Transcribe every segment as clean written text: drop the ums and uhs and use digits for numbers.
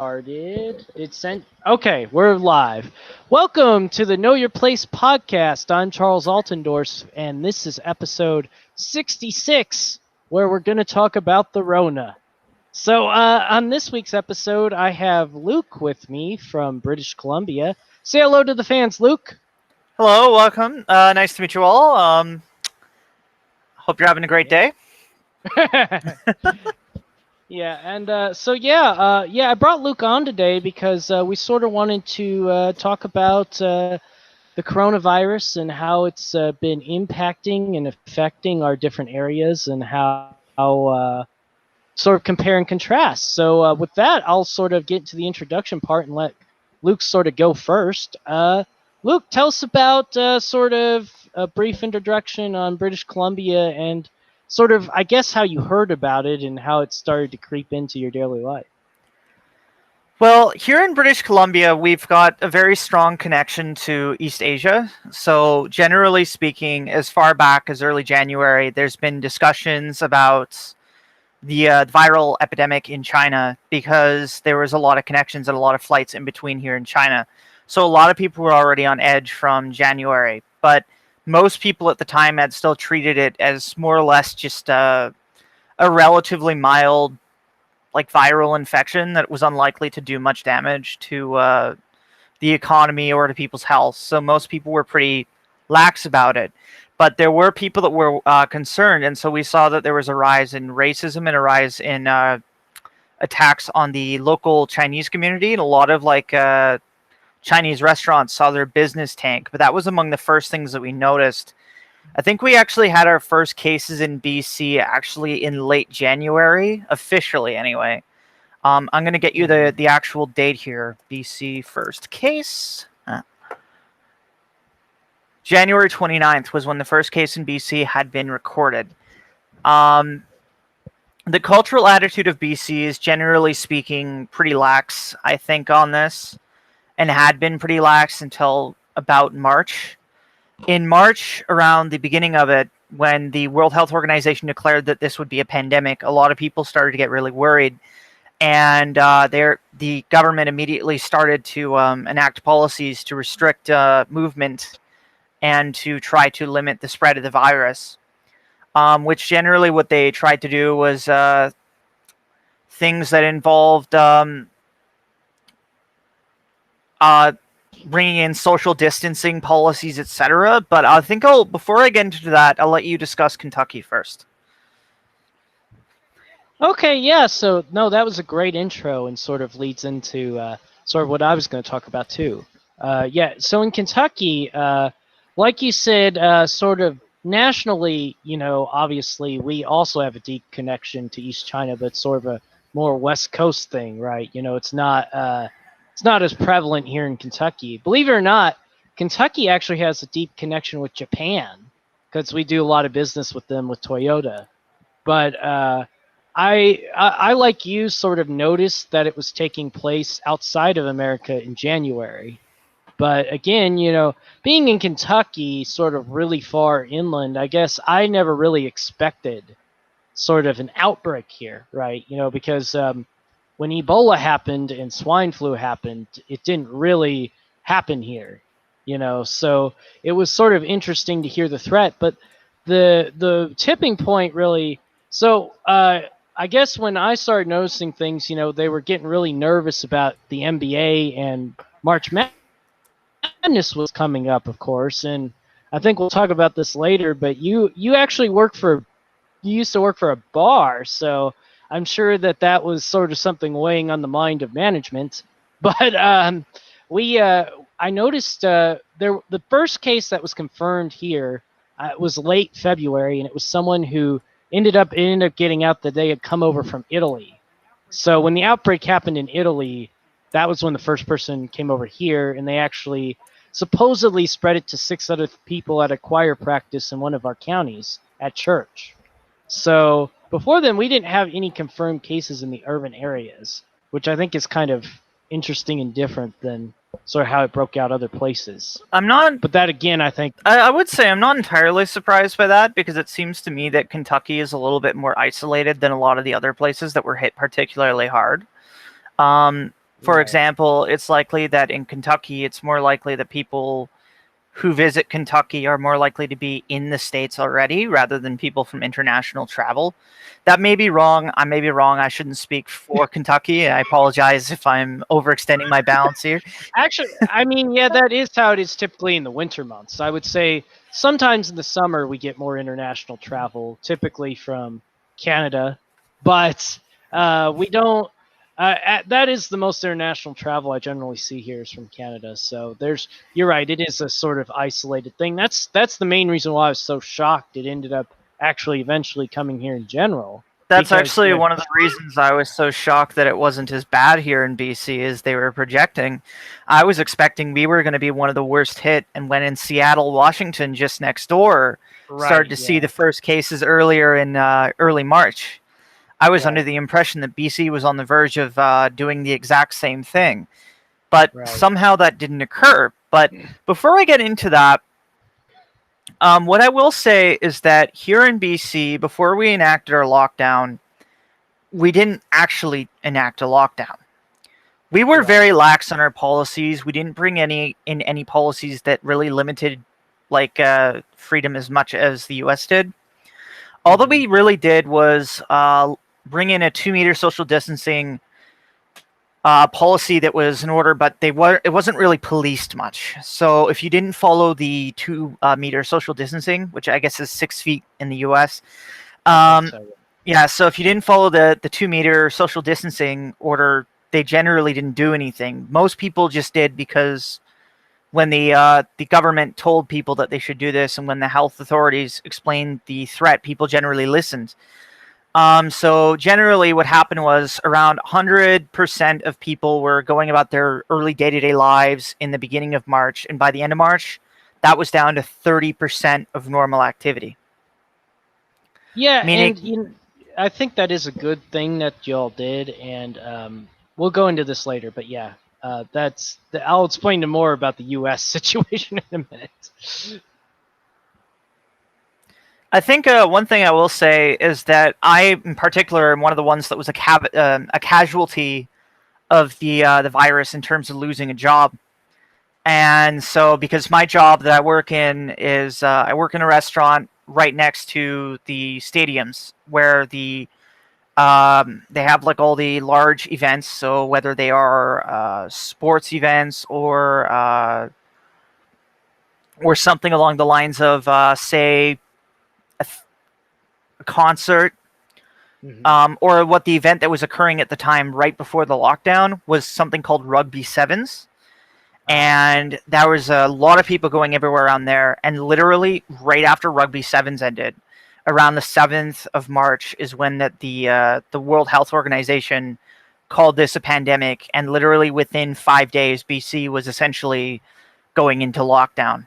Started. It sent. Okay, we're live. Welcome to the Know Your Place podcast. I'm Charles Altendorf, and this is episode 66, where we're going to talk about the Rona. So, on this week's episode, I have Luke with me from British Columbia. Say hello to the fans, Luke. Hello, welcome. Nice to meet you all. Hope you're having a great day. Yeah, and I brought Luke on today because we sort of wanted to talk about the coronavirus and how it's been impacting and affecting our different areas and how sort of compare and contrast. So with that, I'll sort of get into the introduction part and let Luke sort of go first. Luke, tell us about sort of a brief introduction on British Columbia and sort of, I guess, how you heard about it and how it started to creep into your daily life. Well, here in British Columbia, we've got a very strong connection to East Asia. So, generally speaking, as far back as early January, there's been discussions about the viral epidemic in China because there was a lot of connections and a lot of flights in between here in China. So, a lot of people were already on edge from January. But most people at the time had still treated it as more or less just a relatively mild, like viral infection that was unlikely to do much damage to the economy or to people's health. So most people were pretty lax about it. But there were people that were concerned, and so we saw that there was a rise in racism and a rise in attacks on the local Chinese community, and a lot of Chinese restaurants saw their business tank. But that was among the first things that we noticed. I think we actually had our first cases in BC actually in late January, officially anyway. I'm going to get you the actual date here. BC first case. January 29th was when the first case in BC had been recorded. The cultural attitude of BC is, generally speaking, pretty lax, I think, on this, and had been pretty lax until about March. In March, around the beginning of it, when the World Health Organization declared that this would be a pandemic, a lot of people started to get really worried. And the government immediately started to enact policies to restrict movement and to try to limit the spread of the virus, which generally what they tried to do was things that involved bringing in social distancing policies, etc. But I think before I get into that, I'll let you discuss Kentucky first. Okay, yeah. So no, that was a great intro and sort of leads into sort of what I was going to talk about too. Yeah. So in Kentucky, like you said, sort of nationally, obviously we also have a deep connection to East China, but sort of a more West Coast thing, right? It's not as prevalent here in Kentucky. Believe it or not, Kentucky actually has a deep connection with Japan because we do a lot of business with them with Toyota. But I like you sort of noticed that it was taking place outside of America in January. But again, being in Kentucky, sort of really far inland, I guess I never really expected sort of an outbreak here, right? Because when Ebola happened and swine flu happened, it didn't really happen here, So it was sort of interesting to hear the threat, but the tipping point really. So I guess when I started noticing things, they were getting really nervous about the NBA and March Madness was coming up, of course, and I think we'll talk about this later. But you actually you used to work for a bar, so I'm sure that was sort of something weighing on the mind of management. But I noticed the first case that was confirmed here was late February, and it was someone who ended up getting out that they had come over from Italy. So when the outbreak happened in Italy, that was when the first person came over here, and they actually supposedly spread it to 6 other people at a choir practice in one of our counties at church. So before then, we didn't have any confirmed cases in the urban areas, which I think is kind of interesting and different than sort of how it broke out other places. But that again, I think I would say I'm not entirely surprised by that, because it seems to me that Kentucky is a little bit more isolated than a lot of the other places that were hit particularly hard. For Right. example, it's likely that in Kentucky, it's more likely that people who visit Kentucky are more likely to be in the States already rather than people from international travel. That may be wrong. I may be wrong. I shouldn't speak for Kentucky. I apologize if I'm overextending my bounds here. Actually, I mean, yeah, that is how it is typically in the winter months. I would say sometimes in the summer we get more international travel, typically from Canada, but we don't. That is the most international travel I generally see here is from Canada. So you're right, it is a sort of isolated thing. That's the main reason why I was so shocked. It ended up actually eventually coming here in general That's because actually one of the reasons I was so shocked that it wasn't as bad here in BC as they were projecting. I was expecting we were going to be one of the worst hit, and when in Seattle, Washington, just next door, started to see the first cases earlier in early March. I was under the impression that BC was on the verge of doing the exact same thing, but somehow that didn't occur. But before I get into that, what I will say is that here in BC, before we enacted our lockdown, we didn't actually enact a lockdown. We were very lax on our policies. We didn't bring any policies that really limited freedom as much as the US did. All that we really did was bring in a 2-meter social distancing policy that was in order, but it wasn't really policed much. So if you didn't follow the 2-meter social distancing, which I guess is 6 feet in the US, yeah, so if you didn't follow the 2-meter social distancing order, they generally didn't do anything. Most people just did because when the government told people that they should do this, and when the health authorities explained the threat, people generally listened. So generally what happened was around 100% of people were going about their early day-to-day lives in the beginning of March, and by the end of March, that was down to 30% of normal activity. Yeah, and I think that is a good thing that y'all did, and we'll go into this later, but yeah, I'll explain more about the U.S. situation in a minute. I think one thing I will say is that I, in particular, am one of the ones that was a casualty of the virus in terms of losing a job. And so, because my job that I work in is I work in a restaurant right next to the stadiums where they have like all the large events. So whether they are sports events or something along the lines of say a concert, or what the event that was occurring at the time right before the lockdown was something called Rugby Sevens. And there was a lot of people going everywhere around there. And literally right after Rugby Sevens ended, around the 7th of March is when the World Health Organization called this a pandemic. And literally within 5 days, BC was essentially going into lockdown.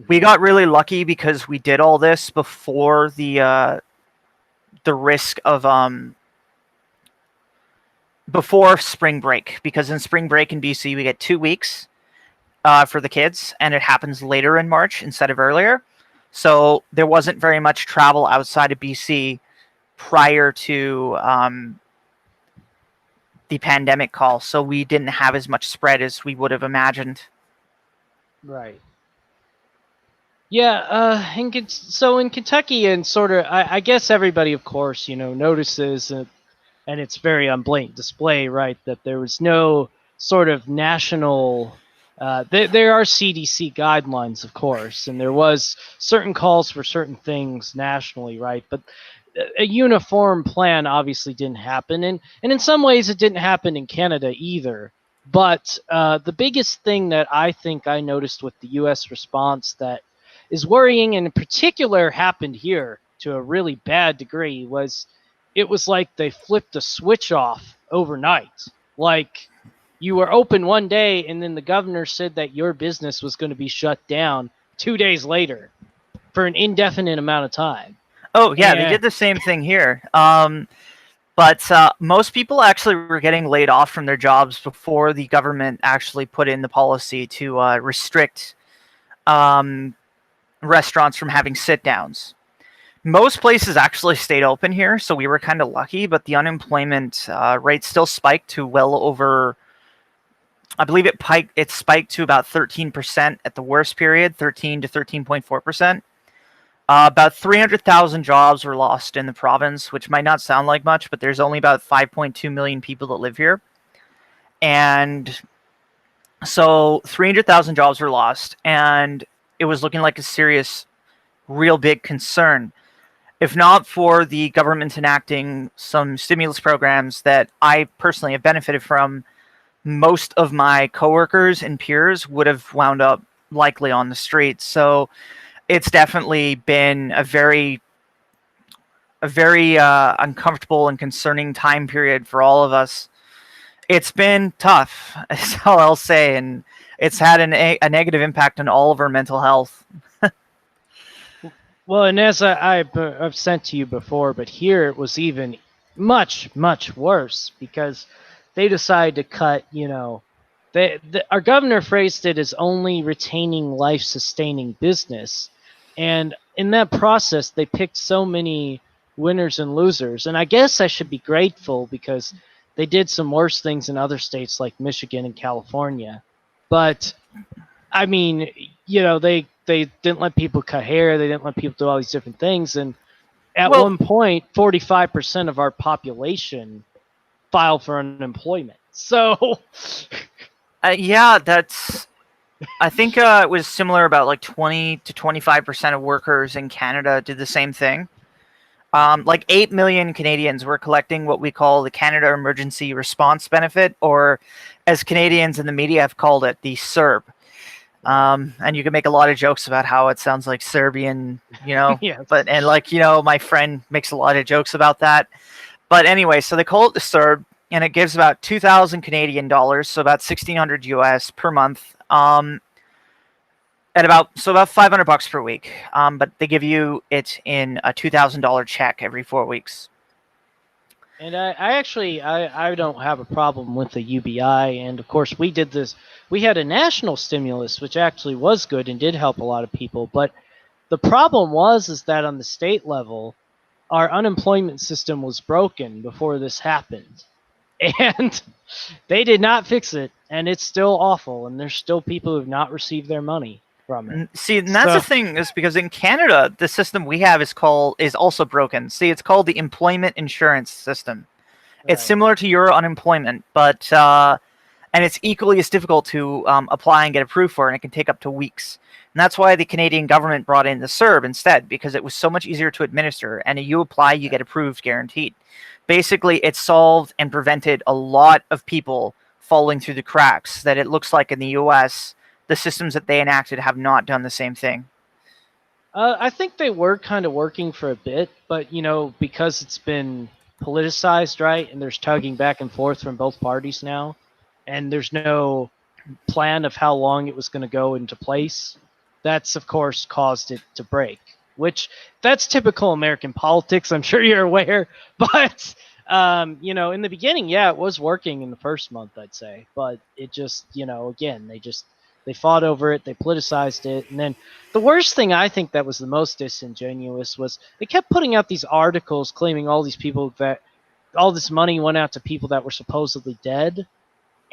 We got really lucky because we did all this before the risk of before spring break, because in spring break in BC we get 2 weeks for the kids, and it happens later in March instead of earlier. So there wasn't very much travel outside of BC prior to the pandemic call, so we didn't have as much spread as we would have imagined. Right. Yeah, so in Kentucky, and sort of, I guess everybody, of course, notices, and it's very on blatant display, right, that there was no sort of national. There are CDC guidelines, of course, and there was certain calls for certain things nationally, right, but a uniform plan obviously didn't happen, and in some ways it didn't happen in Canada either. But the biggest thing that I think I noticed with the U.S. response that is worrying, and in particular happened here to a really bad degree, was it was like they flipped a switch off overnight. Like, you were open one day, and then the governor said that your business was going to be shut down 2 days later for an indefinite amount of time. Oh, yeah, they did the same thing here. But most people actually were getting laid off from their jobs before the government actually put in the policy to restrict restaurants from having sit-downs. Most places actually stayed open here, so we were kind of lucky, but the unemployment rate still spiked to well over I believe it spiked to about 13% at the worst period, 13 to 13.4%. About 300,000 jobs were lost in the province, which might not sound like much, but there's only about 5.2 million people that live here. And so 300,000 jobs were lost, and it was looking like a serious, real big concern. If not for the government enacting some stimulus programs that I personally have benefited from, most of my coworkers and peers would have wound up likely on the streets. So it's definitely been a very uncomfortable and concerning time period for all of us. It's been tough, is all I'll say, and it's had a negative impact on all of our mental health. Well, and as I've sent to you before, but here it was even much, much worse because they decided to cut, our governor phrased it as only retaining life-sustaining business. And in that process, they picked so many winners and losers. And I guess I should be grateful because they did some worse things in other states like Michigan and California. But, I mean, they didn't let people cut hair. They didn't let people do all these different things. And at one point, 45% of our population filed for unemployment. So, yeah, I think it was similar. About like 20 to 25% of workers in Canada did the same thing. Like 8 million Canadians were collecting what we call the Canada Emergency Response Benefit, or as Canadians in the media have called it, the CERB. And you can make a lot of jokes about how it sounds like Serbian, yes. and my friend makes a lot of jokes about that. But anyway, so they call it the CERB, and it gives about 2,000 Canadian dollars, so about 1,600 US per month. At about $500 per week. But they give you it in a $2,000 check every 4 weeks. And I don't have a problem with the UBI. And of course, we did this. We had a national stimulus, which actually was good and did help a lot of people. But the problem is that on the state level, our unemployment system was broken before this happened. And they did not fix it. And it's still awful. And there's still people who have not received their money from it. See, and that's the thing, is because in Canada, the system we have is also broken. See, it's called the employment insurance system. Right. It's similar to your unemployment, but and it's equally as difficult to apply and get approved for, and it can take up to weeks. And that's why the Canadian government brought in the CERB instead, because it was so much easier to administer, and you apply, you get approved, guaranteed. Basically, it solved and prevented a lot of people falling through the cracks that it looks like in the U.S., the systems that they enacted have not done the same thing. I think they were kind of working for a bit, but, because it's been politicized, right, and there's tugging back and forth from both parties now, and there's no plan of how long it was going to go into place, that's, of course, caused it to break, which that's typical American politics, I'm sure you're aware, but, in the beginning, yeah, it was working in the first month, I'd say, but it just, again, they fought over it, they politicized it, and then the worst thing I think that was the most disingenuous was they kept putting out these articles claiming all these people that all this money went out to people that were supposedly dead.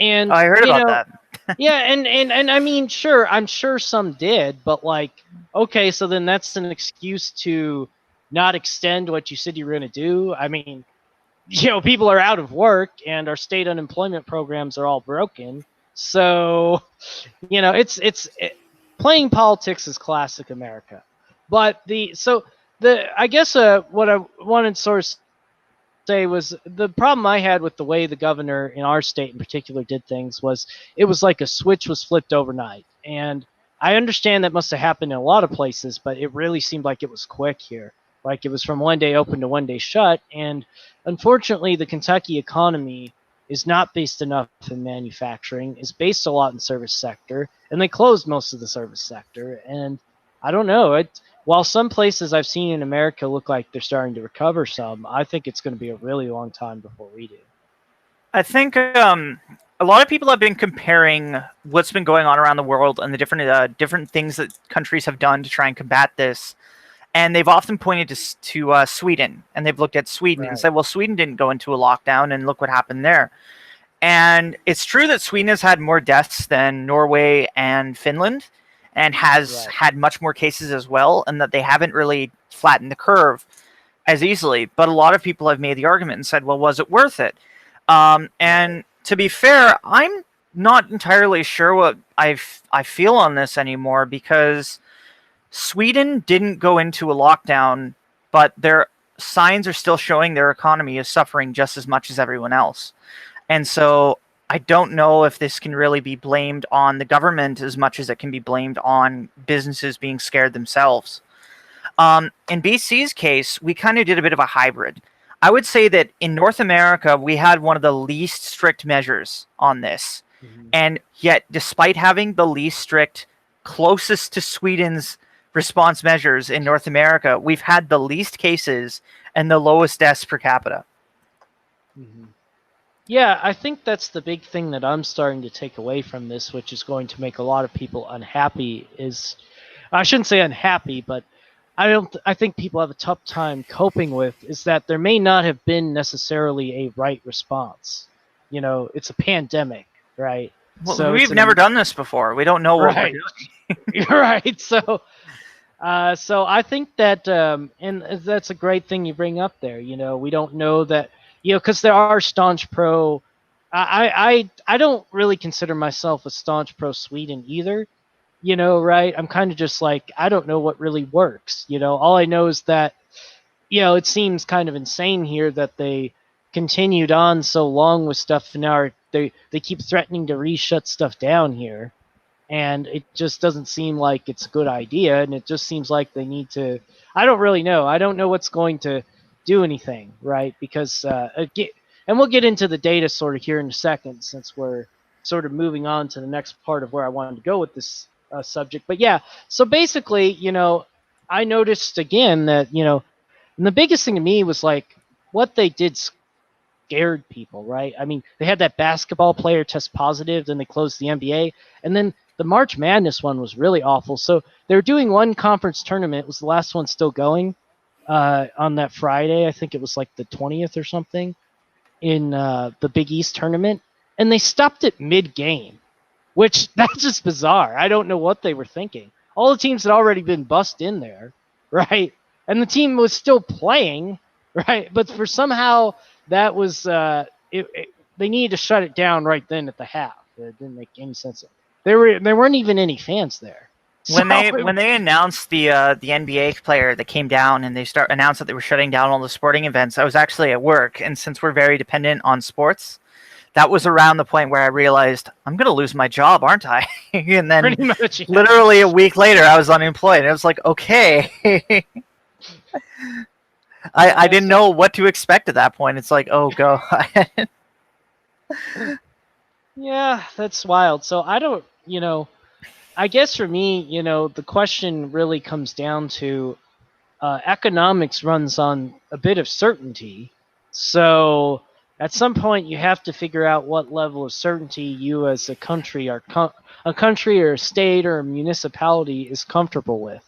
And I heard about that. Yeah, and I mean, sure, I'm sure some did, but okay, so then that's an excuse to not extend what you said you were going to do. I mean, people are out of work and our state unemployment programs are all broken. So, it's playing politics is classic America. But I guess what I wanted to sort of say was the problem I had with the way the governor in our state in particular did things was it was like a switch was flipped overnight. And I understand that must have happened in a lot of places, but it really seemed like it was quick here. Like it was from one day open to one day shut. And unfortunately, the Kentucky economy is not based enough in manufacturing, is based a lot in the service sector, and they closed most of the service sector. And I don't know, while some places I've seen in America look like they're starting to recover some, I think it's going to be a really long time before we do. I think a lot of people have been comparing what's been going on around the world and the different things that countries have done to try and combat this. And they've often pointed to Sweden, and they've looked at Sweden and said, well, Sweden didn't go into a lockdown, and look what happened there. And it's true that Sweden has had more deaths than Norway and Finland, and has had much more cases as well, and that they haven't really flattened the curve as easily. But a lot of people have made the argument and said, well, was it worth it? And to be fair, I'm not entirely sure what I feel on this anymore, because Sweden didn't go into a lockdown, but their signs are still showing their economy is suffering just as much as everyone else. And so I don't know if this can really be blamed on the government as much as it can be blamed on businesses being scared themselves. In BC's case, we kind of did a bit of a hybrid. I would say that in North America, we had one of the least strict measures on this. Mm-hmm. And yet, despite having the least strict, closest to Sweden's response measures in North America, we've had the least cases and the lowest deaths per capita. Mm-hmm. Yeah, I think that's the big thing that I'm starting to take away from this, which is going to make a lot of people unhappy. I shouldn't say unhappy, but I think people have a tough time coping with, is that there may not have been necessarily a right response. You know, it's a pandemic, right? Well, so we've never done this before. We don't know what we're doing. Right. So I think that, and that's a great thing you bring up there. You know, we don't know that, you know, because there are staunch pro. I don't really consider myself a staunch pro Sweden either. You know, right? I'm kind of just like, I don't know what really works. You know, all I know is that, you know, it seems kind of insane here that they continued on so long with stuff, and now they keep threatening to re-shut stuff down here. And it just doesn't seem like it's a good idea, and it just seems like they need to. I don't really know. I don't know what's going to do anything, right? Because and we'll get into the data sort of here in a second, since we're sort of moving on to the next part of where I wanted to go with this subject. But yeah, so basically, you know, I noticed again that, you know, and the biggest thing to me was like what they did scared people, right? I mean, they had that basketball player test positive, then they closed the NBA, and then the March Madness one was really awful. So they're doing one conference tournament. It was the last one still going on that Friday. I think it was like the 20th or something in the Big East tournament. And they stopped it mid-game, which that's just bizarre. I don't know what they were thinking. All the teams had already been bussed in there, right? And the team was still playing, right? But for somehow that was they needed to shut it down right then at the half. It didn't make any sense. There weren't even any fans there. When they announced the NBA player that came down and they announced that they were shutting down all the sporting events, I was actually at work, and since we're very dependent on sports, that was around the point where I realized I'm going to lose my job, aren't I? And then pretty much, yeah. Literally a week later, I was unemployed. And it was like, okay. I didn't know what to expect at that point. It's like, oh, go. Yeah, that's wild. So I don't, you know, I guess for me, you know, the question really comes down to economics runs on a bit of certainty. So at some point, you have to figure out what level of certainty you as a country or a state or a municipality is comfortable with.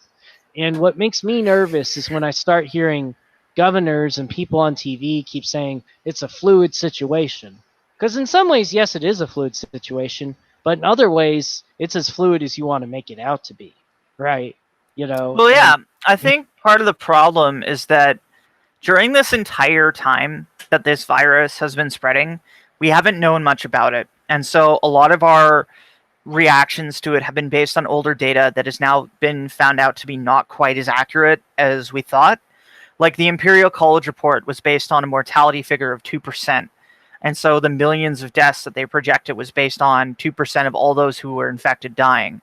And what makes me nervous is when I start hearing governors and people on TV keep saying it's a fluid situation. Because in some ways, yes, it is a fluid situation, but in other ways, it's as fluid as you want to make it out to be, right? You know. Well, yeah, I think part of the problem is that during this entire time that this virus has been spreading, we haven't known much about it. And so a lot of our reactions to it have been based on older data that has now been found out to be not quite as accurate as we thought. Like the Imperial College report was based on a mortality figure of 2%. And so the millions of deaths that they projected was based on 2% of all those who were infected dying.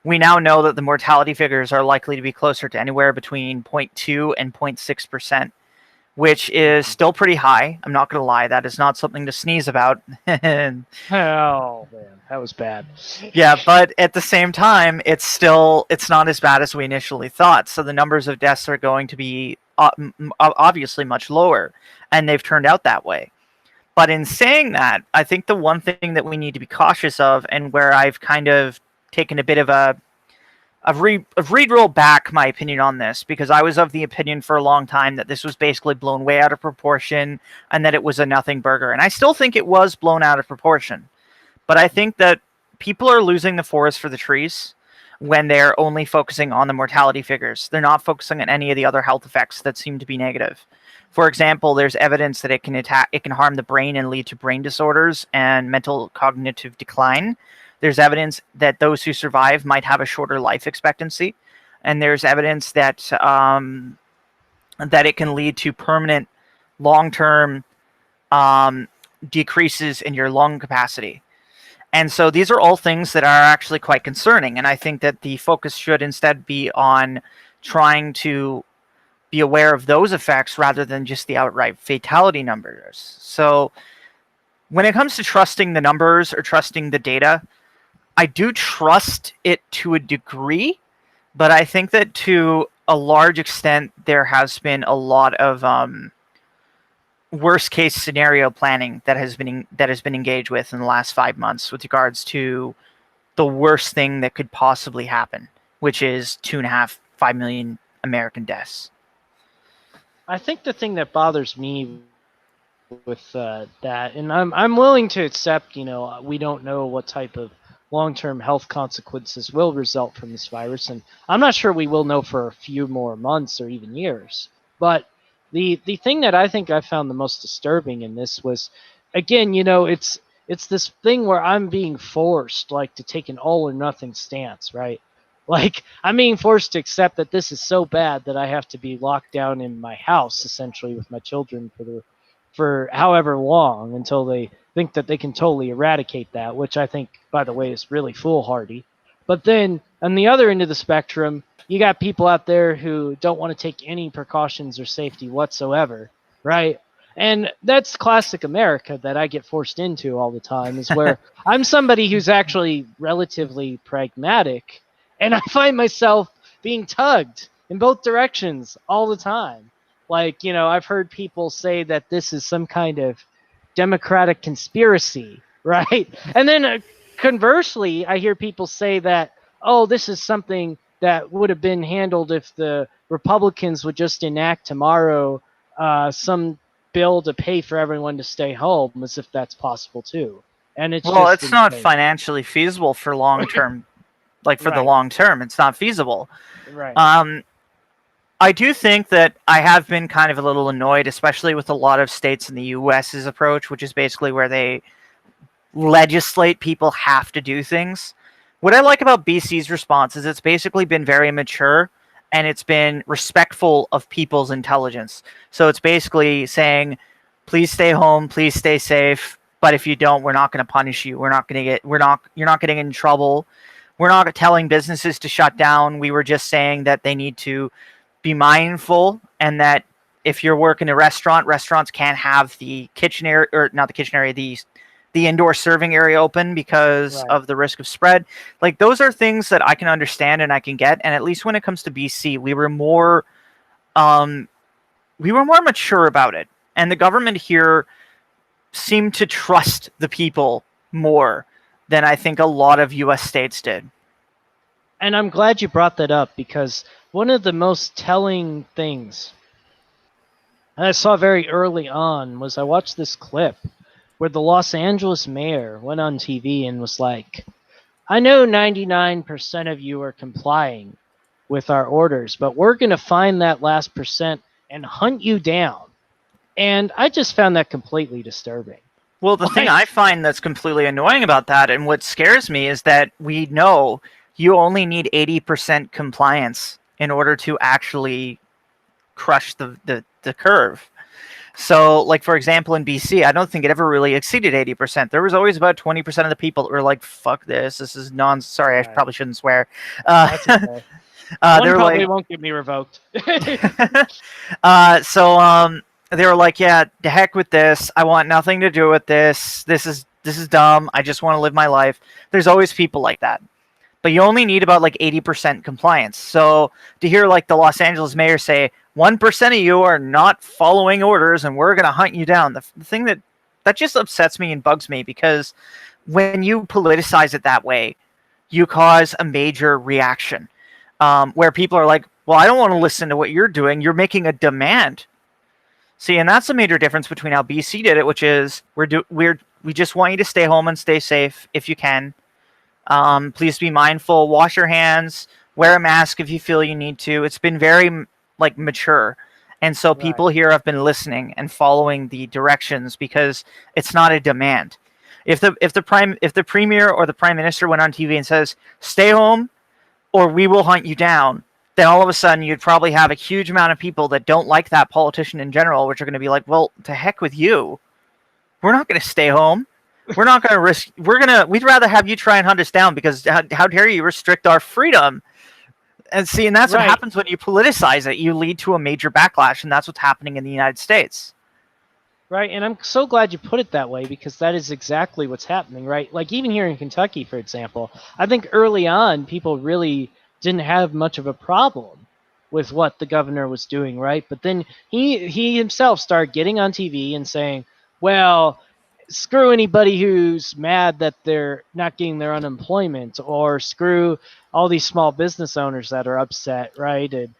We now know that the mortality figures are likely to be closer to anywhere between 0.2 and 0.6%. Which is still pretty high. I'm not going to lie. That is not something to sneeze about. Oh, man. That was bad. Yeah, but at the same time, it's not as bad as we initially thought. So the numbers of deaths are going to be obviously much lower, and they've turned out that way. But in saying that, I think the one thing that we need to be cautious of, and where I've kind of taken a bit of I've re-rolled back my opinion on this because I was of the opinion for a long time that this was basically blown way out of proportion and that it was a nothing burger. And I still think it was blown out of proportion. But I think that people are losing the forest for the trees when they're only focusing on the mortality figures. They're not focusing on any of the other health effects that seem to be negative. For example, there's evidence that it can harm the brain and lead to brain disorders and mental cognitive decline. There's evidence that those who survive might have a shorter life expectancy, and there's evidence that that it can lead to permanent, long-term decreases in your lung capacity. And so these are all things that are actually quite concerning, and I think that the focus should instead be on trying to be aware of those effects rather than just the outright fatality numbers. So when it comes to trusting the numbers or trusting the data, I do trust it to a degree, but I think that to a large extent there has been a lot of worst case scenario planning that has been engaged with in the last 5 months with regards to the worst thing that could possibly happen, which is 5 million American deaths. I think the thing that bothers me with that, and I'm willing to accept, we don't know what type of long-term health consequences will result from this virus, and I'm not sure we will know for a few more months or even years. But the thing that I think I found the most disturbing in this was, again, it's this thing where I'm being forced to take an all or nothing stance, right? I'm being forced to accept that this is so bad that I have to be locked down in my house essentially with my children for however long until they think that they can totally eradicate that, which I think, by the way, is really foolhardy. But then on the other end of the spectrum, you got people out there who don't want to take any precautions or safety whatsoever, right? And that's classic America that I get forced into all the time, is where I'm somebody who's actually relatively pragmatic, and I find myself being tugged in both directions all the time. I've heard people say that this is some kind of democratic conspiracy, right? And then conversely, I hear people say that, oh, this is something that would have been handled if the Republicans would just enact tomorrow some bill to pay for everyone to stay home, as if that's possible too. And it's not financially feasible for long term, for the long term. It's not feasible. Right. I do think that I have been kind of a little annoyed, especially with a lot of states in the U.S.'s approach, which is basically where they legislate people have to do things. What I like about BC's response is it's basically been very mature and it's been respectful of people's intelligence. So it's basically saying, please stay home, please stay safe, but if you don't, we're not going to punish you. You're not getting in trouble. We're not telling businesses to shut down. We were just saying that they need to be mindful, and that if you're working a restaurant, restaurants can't have the kitchen area, or not the kitchen area, the indoor serving area open because of the risk of spread. Those are things that I can understand and I can get. And at least when it comes to BC, we were more mature about it. And the government here seemed to trust the people more than I think a lot of US states did. And I'm glad you brought that up, because one of the most telling things I saw very early on was I watched this clip where the Los Angeles mayor went on TV and was like, I know 99% of you are complying with our orders, but we're going to find that last percent and hunt you down. And I just found that completely disturbing. Well, the thing I find that's completely annoying about that, and what scares me, is that we know you only need 80% compliance in order to actually crush the curve. So, for example, in BC, I don't think it ever really exceeded 80%. There was always about 20% of the people that were like, fuck this. This is sorry, I probably shouldn't swear. That's okay. One probably won't get me revoked. So they were like, yeah, the heck with this. I want nothing to do with this. This is dumb. I just want to live my life. There's always people like that. But you only need about 80% compliance. So to hear the Los Angeles mayor say, 1% of you are not following orders and we're going to hunt you down. The thing that just upsets me and bugs me, because when you politicize it that way, you cause a major reaction. where people are like, well, I don't want to listen to what you're doing. You're making a demand. See, and that's a major difference between how BC did it, which is we just want you to stay home and stay safe if you can. Please be mindful, wash your hands, wear a mask if you feel you need to. It's been very like mature. And so people here have been listening and following the directions because it's not a demand. If the premier or the prime minister went on TV and says, "Stay home or we will hunt you down," then all of a sudden you'd probably have a huge amount of people that don't like that politician in general, which are going to be like, "Well, to heck with you. We're not going to stay home. We're not going to risk. We'd rather have you try and hunt us down because how dare you restrict our freedom?" And see, and that's what happens when you politicize it. You lead to a major backlash, and that's what's happening in the United States. Right, and I'm so glad you put it that way because that is exactly what's happening, right? Like even here in Kentucky, for example, I think early on people really didn't have much of a problem with what the governor was doing, right? But then he himself started getting on TV and saying, well, screw anybody who's mad that they're not getting their unemployment, or screw all these small business owners that are upset, right? And,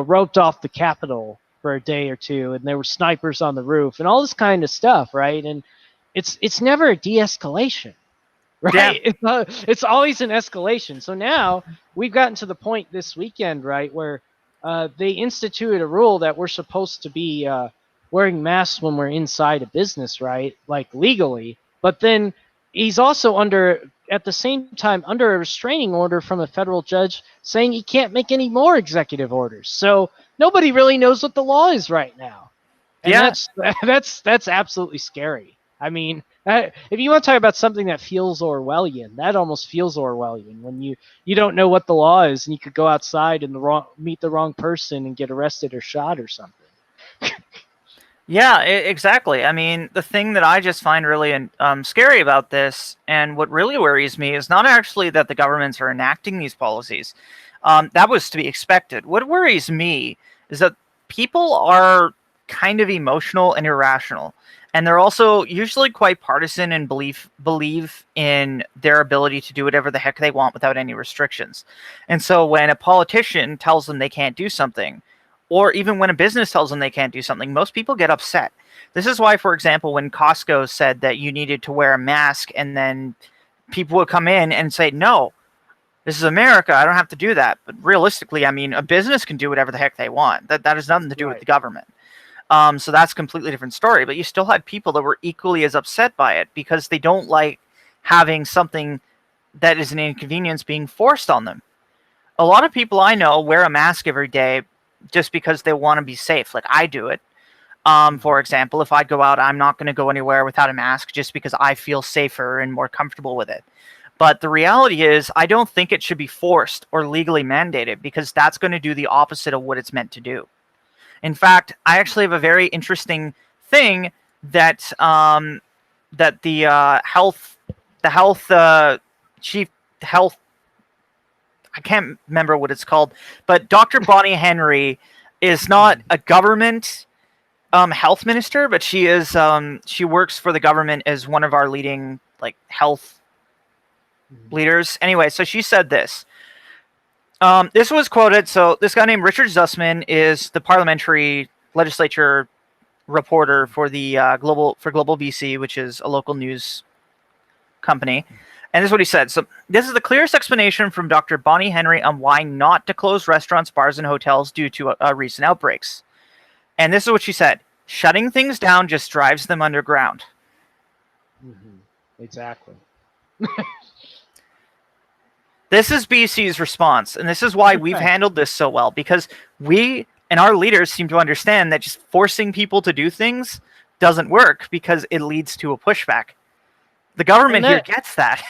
roped off the Capitol for a day or two, and there were snipers on the roof and all this kind of stuff, right? And it's never a de-escalation, right? Yeah. It's always an escalation. So now we've gotten to the point this weekend, right, where they instituted a rule that we're supposed to be wearing masks when we're inside a business, right? Like legally. But then he's also at the same time under a restraining order from a federal judge saying he can't make any more executive orders. So nobody really knows what the law is right now. And that's absolutely scary. I mean, if you want to talk about something that feels Orwellian, that almost feels Orwellian when you don't know what the law is and you could go outside and meet the wrong person and get arrested or shot or something. Yeah, exactly. I mean, the thing that I just find really scary about this, and what really worries me, is not actually that the governments are enacting these policies. That was to be expected. What worries me is that people are kind of emotional and irrational, and they're also usually quite partisan and believe in their ability to do whatever the heck they want without any restrictions. And so when a politician tells them they can't do something, or even when a business tells them they can't do something, most people get upset. This is why, for example, when Costco said that you needed to wear a mask, and then people would come in and say, no, this is America, I don't have to do that. But realistically, I mean, a business can do whatever the heck they want. That has nothing to do with the government. So that's a completely different story. But you still had people that were equally as upset by it because they don't like having something that is an inconvenience being forced on them. A lot of people I know wear a mask every day just because they want to be safe. Like I do it. For example, if I go out, I'm not going to go anywhere without a mask just because I feel safer and more comfortable with it. But the reality is, I don't think it should be forced or legally mandated because that's going to do the opposite of what it's meant to do. In fact, I actually have a very interesting thing that the chief health, I can't remember what it's called, but Dr. Bonnie Henry is not a government health minister, but she is she works for the government as one of our leading health leaders. Anyway, so she said this. This was quoted. So this guy named Richard Zussman is the parliamentary legislature reporter for the Global BC, which is a local news company. And this is what he said. So this is the clearest explanation from Dr. Bonnie Henry on why not to close restaurants, bars, and hotels due to recent outbreaks. And this is what she said. Shutting things down just drives them underground. Mm-hmm. Exactly. This is BC's response, and this is why we've handled this so well, because we and our leaders seem to understand that just forcing people to do things doesn't work because it leads to a pushback. The government here gets that.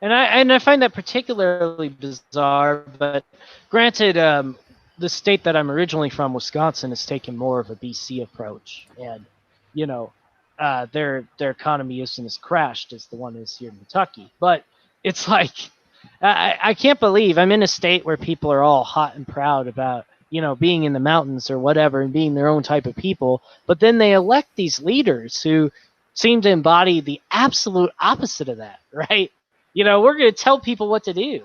And I find that particularly bizarre, but granted, the state that I'm originally from, Wisconsin, has taken more of a BC approach, and their economy isn't as crashed as the one is here in Kentucky. But it's like I can't believe I'm in a state where people are all hot and proud about being in the mountains or whatever and being their own type of people, but then they elect these leaders who seem to embody the absolute opposite of that, right? We're going to tell people what to do.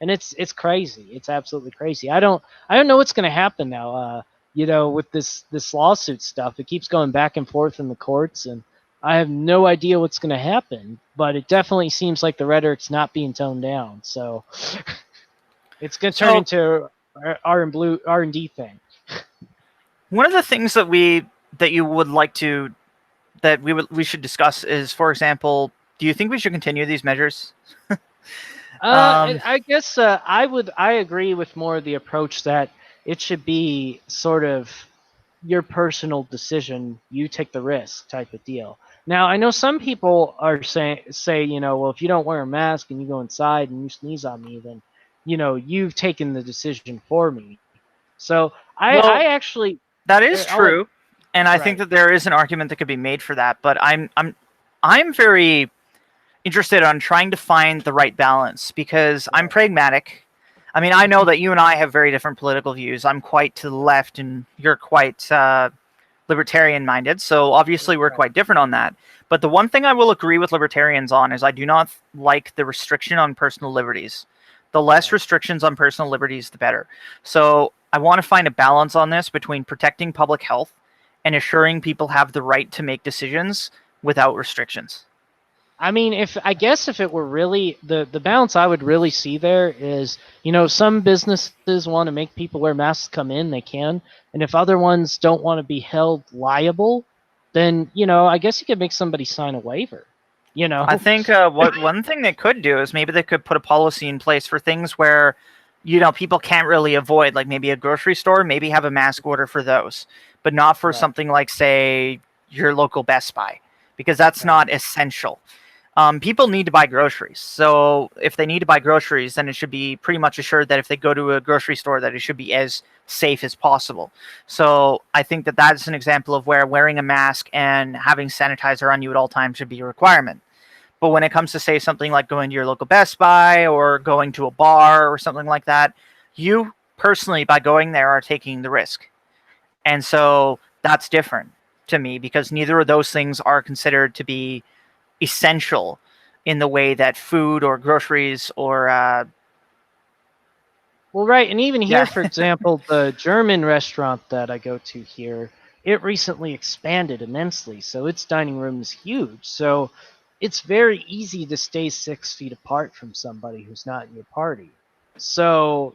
And it's crazy. It's absolutely crazy. I don't know what's going to happen now. With this lawsuit stuff, it keeps going back and forth in the courts, and I have no idea what's going to happen. But it definitely seems like the rhetoric's not being toned down. So it's going to turn into R&D thing. One of the things that you would like to we should discuss is, for example, do you think we should continue these measures? I guess I agree with more of the approach that it should be sort of your personal decision. You take the risk type of deal. Now I know some people are say well, if you don't wear a mask and you go inside and you sneeze on me, then you've taken the decision for me. So I actually that is true, and I think that there is an argument that could be made for that. But I'm very interested on trying to find the right balance, because I'm pragmatic. I mean, I know that you and I have very different political views. I'm quite to the left, and you're quite libertarian-minded. So obviously, we're quite different on that. But the one thing I will agree with libertarians on is I do not like the restriction on personal liberties. The less restrictions on personal liberties, the better. So I want to find a balance on this between protecting public health and assuring people have the right to make decisions without restrictions. I mean, if it were really the balance I would really see there is, some businesses want to make people wear masks come in, they can. And if other ones don't want to be held liable, then, I guess you could make somebody sign a waiver. I think one thing they could do is maybe they could put a policy in place for things where, people can't really avoid, like maybe a grocery store, maybe have a mask order for those, but not for something like, say, your local Best Buy, because that's not essential. People need to buy groceries. So if they need to buy groceries, then it should be pretty much assured that if they go to a grocery store, that it should be as safe as possible. So I think that that's an example of where wearing a mask and having sanitizer on you at all times should be a requirement. But when it comes to, say, something like going to your local Best Buy or going to a bar or something like that, you personally, by going there, are taking the risk. And so that's different to me, because neither of those things are considered to be essential in the way that food or groceries or well, right. And even here, for example, the German restaurant that I go to here, it recently expanded immensely, so its dining room is huge. So it's very easy to stay 6 feet apart from somebody who's not in your party. So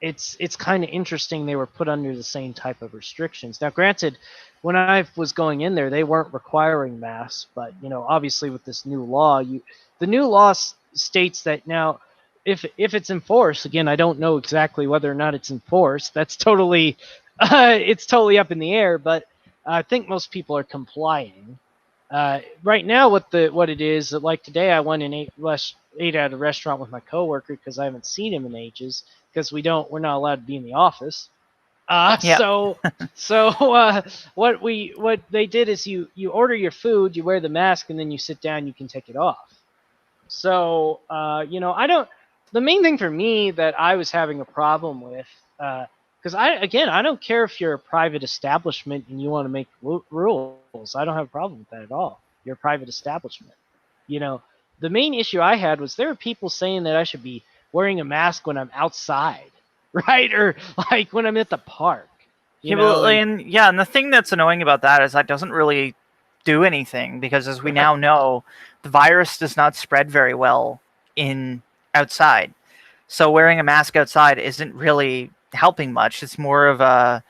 it's kind of interesting they were put under the same type of restrictions. Now, granted, when I was going in there, they weren't requiring masks, but obviously with this new law, the new law states that now, if it's enforced, again, I don't know exactly whether or not it's enforced. That's totally it's totally up in the air, but I think most people are complying. Right now, what it is, like today, I went and ate at a restaurant with my coworker because I haven't seen him in ages, because we're not allowed to be in the office. So what they did is you order your food, you wear the mask, and then you sit down. You can take it off. So I don't. The main thing for me that I was having a problem with, because I don't care if you're a private establishment and you want to make rules. I don't have a problem with that at all. You're a private establishment. The main issue I had was there were people saying that I should be wearing a mask when I'm outside, right? Or like when I'm at the park. And the thing that's annoying about that is that doesn't really do anything, because as we now know, the virus does not spread very well outside. So wearing a mask outside isn't really helping much. It's more of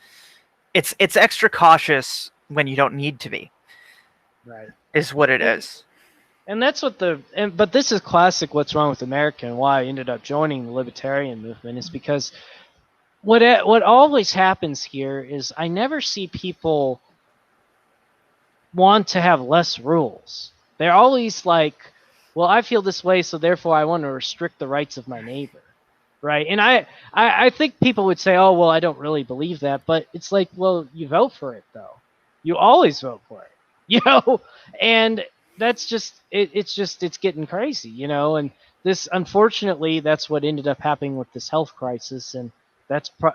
it's extra cautious when you don't need to be. Right. Is what it is. And that's what but this is classic what's wrong with America, and why I ended up joining the libertarian movement, is because what always happens here is I never see people want to have less rules. They're always like, well, I feel this way, so therefore I want to restrict the rights of my neighbor, right? And I think people would say, oh, well, I don't really believe that, but it's like, well, you vote for it, though. You always vote for it, and that's just it's getting crazy, and this, unfortunately, that's what ended up happening with this health crisis, and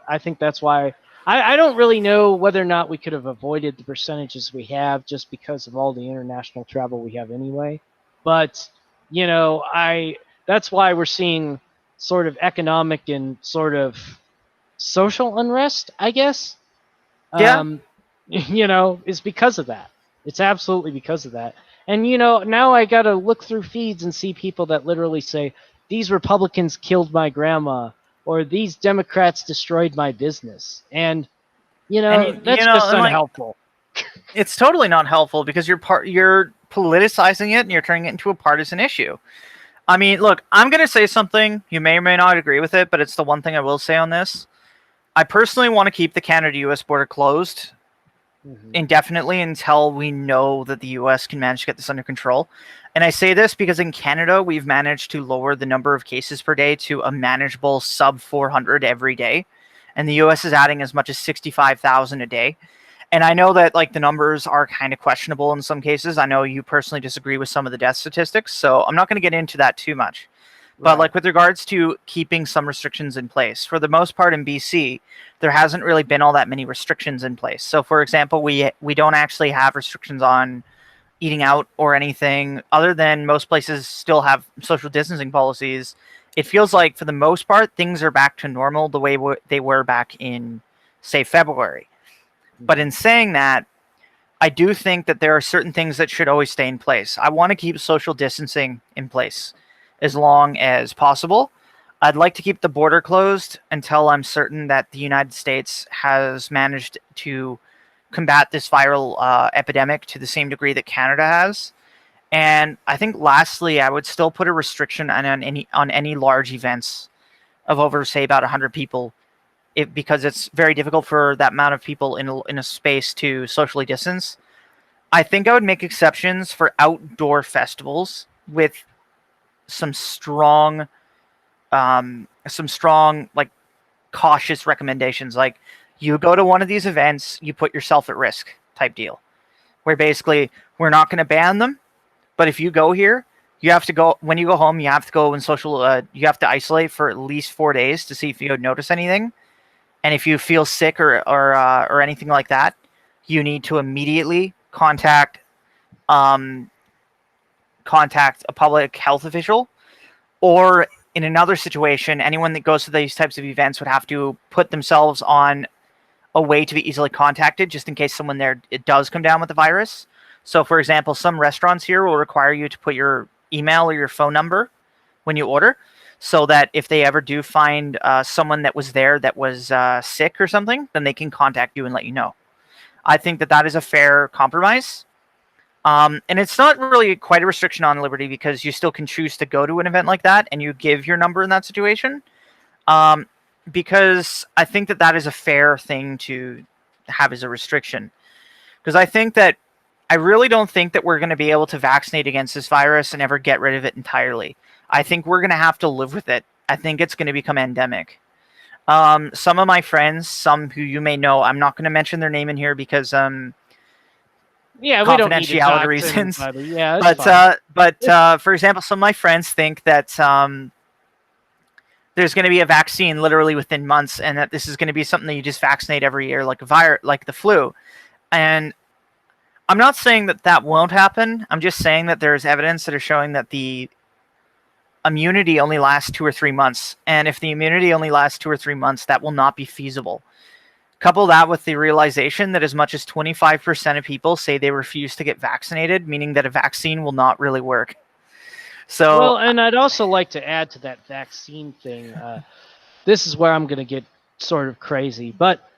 I think that's why I don't really know whether or not we could have avoided the percentages we have just because of all the international travel we have anyway. But that's why we're seeing sort of economic and sort of social unrest, I guess. Yeah. Is because of that. It's absolutely because of that. And now I got to look through feeds and see people that literally say these Republicans killed my grandma or these Democrats destroyed my business. And And that's just and like, unhelpful. it's totally not helpful because you're politicizing it and you're turning it into a partisan issue. I mean, look, I'm going to say something. You may or may not agree with it, but it's the one thing I will say on this. I personally want to keep the Canada-US border closed indefinitely until we know that the US can manage to get this under control. And I say this because in Canada, we've managed to lower the number of cases per day to a manageable sub 400 every day. And the US is adding as much as 65,000 a day. And I know that like the numbers are kind of questionable in some cases. I know you personally disagree with some of the death statistics, so I'm not going to get into that too much. But like with regards to keeping some restrictions in place, for the most part in BC, there hasn't really been all that many restrictions in place. So for example, we don't actually have restrictions on eating out or anything other than most places still have social distancing policies. It feels like for the most part things are back to normal the way they were back in say February. But in saying that, I do think that there are certain things that should always stay in place. I want to keep social distancing in place as long as possible. I'd like to keep the border closed until I'm certain that the United States has managed to combat this viral epidemic to the same degree that Canada has. And I think lastly, I would still put a restriction on any large events of over, say, about 100 people, because it's very difficult for that amount of people in a space to socially distance. I think I would make exceptions for outdoor festivals with some strong like cautious recommendations. Like you go to one of these events, you put yourself at risk type deal, where basically we're not going to ban them, but if you go here, you have to go when you go home. You have to go and you have to isolate for at least 4 days to see if you notice anything. And if you feel sick or anything like that, you need to immediately contact a public health official. Or in another situation, anyone that goes to these types of events would have to put themselves on a way to be easily contacted just in case someone there it does come down with the virus. So, for example, some restaurants here will require you to put your email or your phone number when you order, so that if they ever do find someone that was there that was sick or something, then they can contact you and let you know. I think that is a fair compromise. And it's not really quite a restriction on liberty because you still can choose to go to an event like that and you give your number in that situation. Because I think that is a fair thing to have as a restriction. Because I really don't think that we're going to be able to vaccinate against this virus and ever get rid of it entirely. I think we're going to have to live with it. I think it's going to become endemic. Some of my friends, some who you may know, I'm not going to mention their name in here because we don't need to talk confidentiality reasons. Yeah, but for example, some of my friends think that there's going to be a vaccine literally within months, and that this is going to be something that you just vaccinate every year, like like the flu. And I'm not saying that won't happen. I'm just saying that there's evidence that are showing that the immunity only lasts 2 or 3 months. And if the immunity only lasts 2 or 3 months, that will not be feasible. Couple that with the realization that as much as 25% of people say they refuse to get vaccinated, meaning that a vaccine will not really work. So, well, and I'd also like to add to that vaccine thing. This is where I'm going to get sort of crazy, but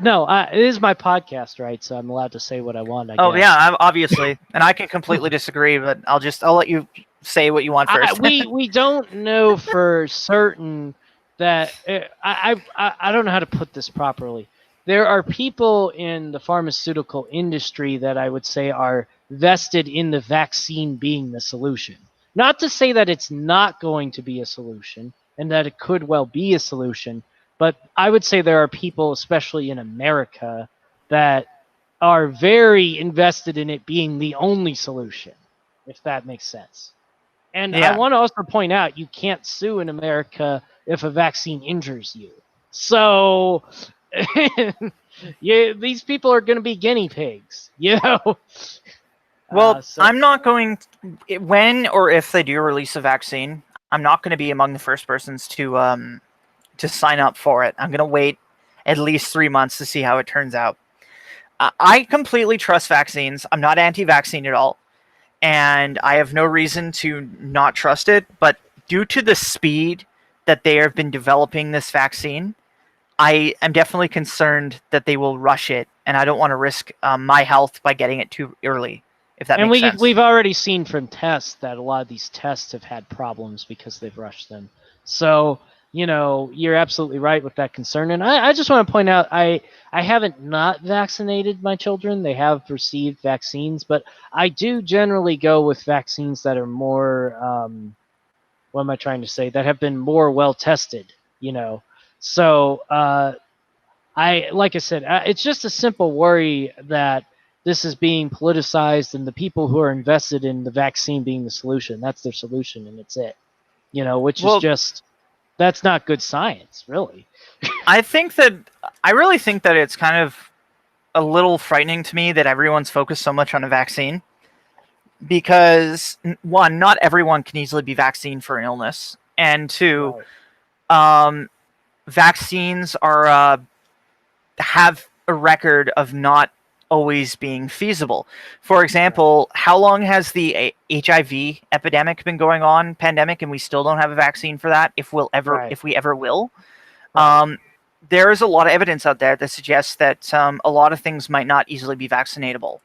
no, it is my podcast, right? So I'm allowed to say what I want. I guess. Yeah, obviously, and I can completely disagree, but I'll let you say what you want first. we don't know for certain that I don't know how to put this properly. There are people in the pharmaceutical industry that I would say are vested in the vaccine being the solution. Not to say that it's not going to be a solution and that it could well be a solution, but I would say there are people, especially in America, that are very invested in it being the only solution, if that makes sense. And I want to also point out, you can't sue in America if a vaccine injures you. So these people are going to be guinea pigs, Well, So I'm not going when or if they do release a vaccine, I'm not going to be among the first persons to sign up for it. I'm going to wait at least 3 months to see how it turns out. I completely trust vaccines. I'm not anti-vaccine at all, and I have no reason to not trust it. But due to the speed that they have been developing this vaccine, I am definitely concerned that they will rush it, and I don't want to risk my health by getting it too early. If that and makes we sense. we've already seen from tests that a lot of these tests have had problems because they've rushed them. So you're absolutely right with that concern. And I just want to point out I haven't not vaccinated my children. They have received vaccines, but I do generally go with vaccines that are more what am I trying to say? That have been more well tested. So like I said, it's just a simple worry that this is being politicized and the people who are invested in the vaccine being the solution. That's their solution, and it's it. Which is Well, just that's not good science, really. I really think that it's kind of a little frightening to me that everyone's focused so much on a vaccine because one, not everyone can easily be vaccinated for an illness, and two, Right. um, vaccines are have a record of not always being feasible. For example, how long has the HIV epidemic been going on, pandemic, and we still don't have a vaccine for that? Right. If we ever will, Right. there is a lot of evidence out there that suggests that a lot of things might not easily be vaccinatable,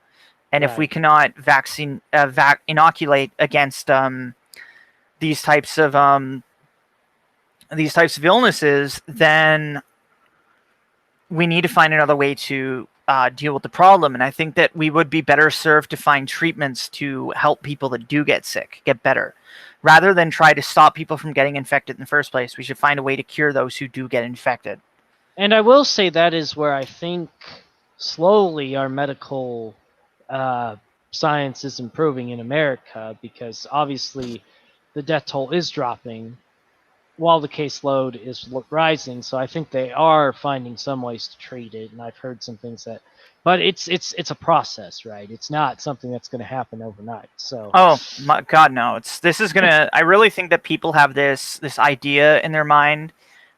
and if we Right. cannot inoculate against these types of illnesses, then we need to find another way to deal with the problem. And I think that we would be better served to find treatments to help people that do get sick get better, rather than try to stop people from getting infected in the first place. We should find a way to cure those who do get infected. And I will say that is where I think slowly our medical uh, science is improving in America, because obviously the death toll is dropping while the caseload is rising. So I think they are finding some ways to treat it, and I've heard some things but it's a process, right? It's not something that's going to happen overnight. So Oh my God, no! This is gonna. I really think that people have this idea in their mind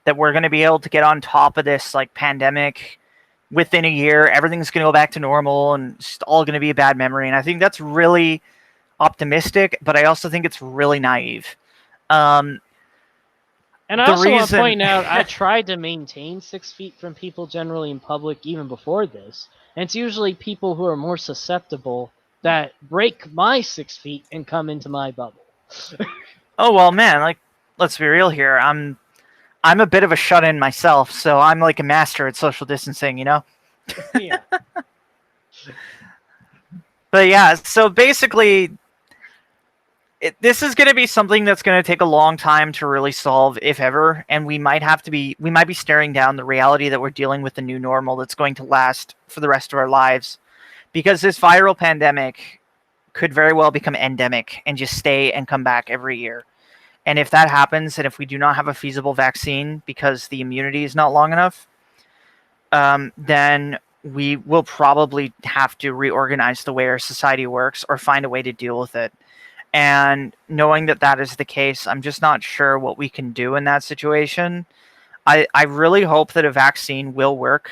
that we're gonna be able to get on top of this like pandemic within a year. Everything's gonna go back to normal, and it's all gonna be a bad memory. And I think that's really optimistic, but I also think it's really naive. Um, and I the also want to reason, point out I tried to maintain 6 feet from people generally in public even before this. And it's usually people who are more susceptible that break my 6 feet and come into my bubble. oh well, man, like let's be real here. I'm a bit of a shut-in myself, so I'm like a master at social distancing, you know. Yeah. But yeah, so basically, this is going to be something that's going to take a long time to really solve, if ever, and we might be staring down the reality that we're dealing with the new normal that's going to last for the rest of our lives, because this viral pandemic could very well become endemic and just stay and come back every year. And if that happens, and if we do not have a feasible vaccine because the immunity is not long enough, then we will probably have to reorganize the way our society works or find a way to deal with it. And knowing that that is the case, I'm just not sure what we can do in that situation. I really hope that a vaccine will work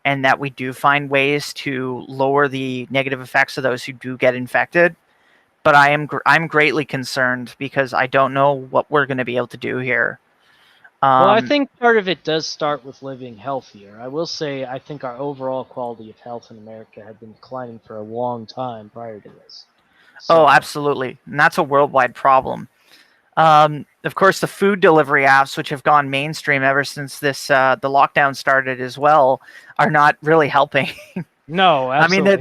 and that we do find ways to lower the negative effects of those who do get infected. But I'm greatly concerned because I don't know what we're going to be able to do here. Well, I think part of it does start with living healthier. I will say I think our overall quality of health in America had been declining for a long time prior to this. Oh, So, absolutely. And that's a worldwide problem. Of course, the food delivery apps, which have gone mainstream ever since the lockdown started as well, are not really helping. no, I mean, absolutely not.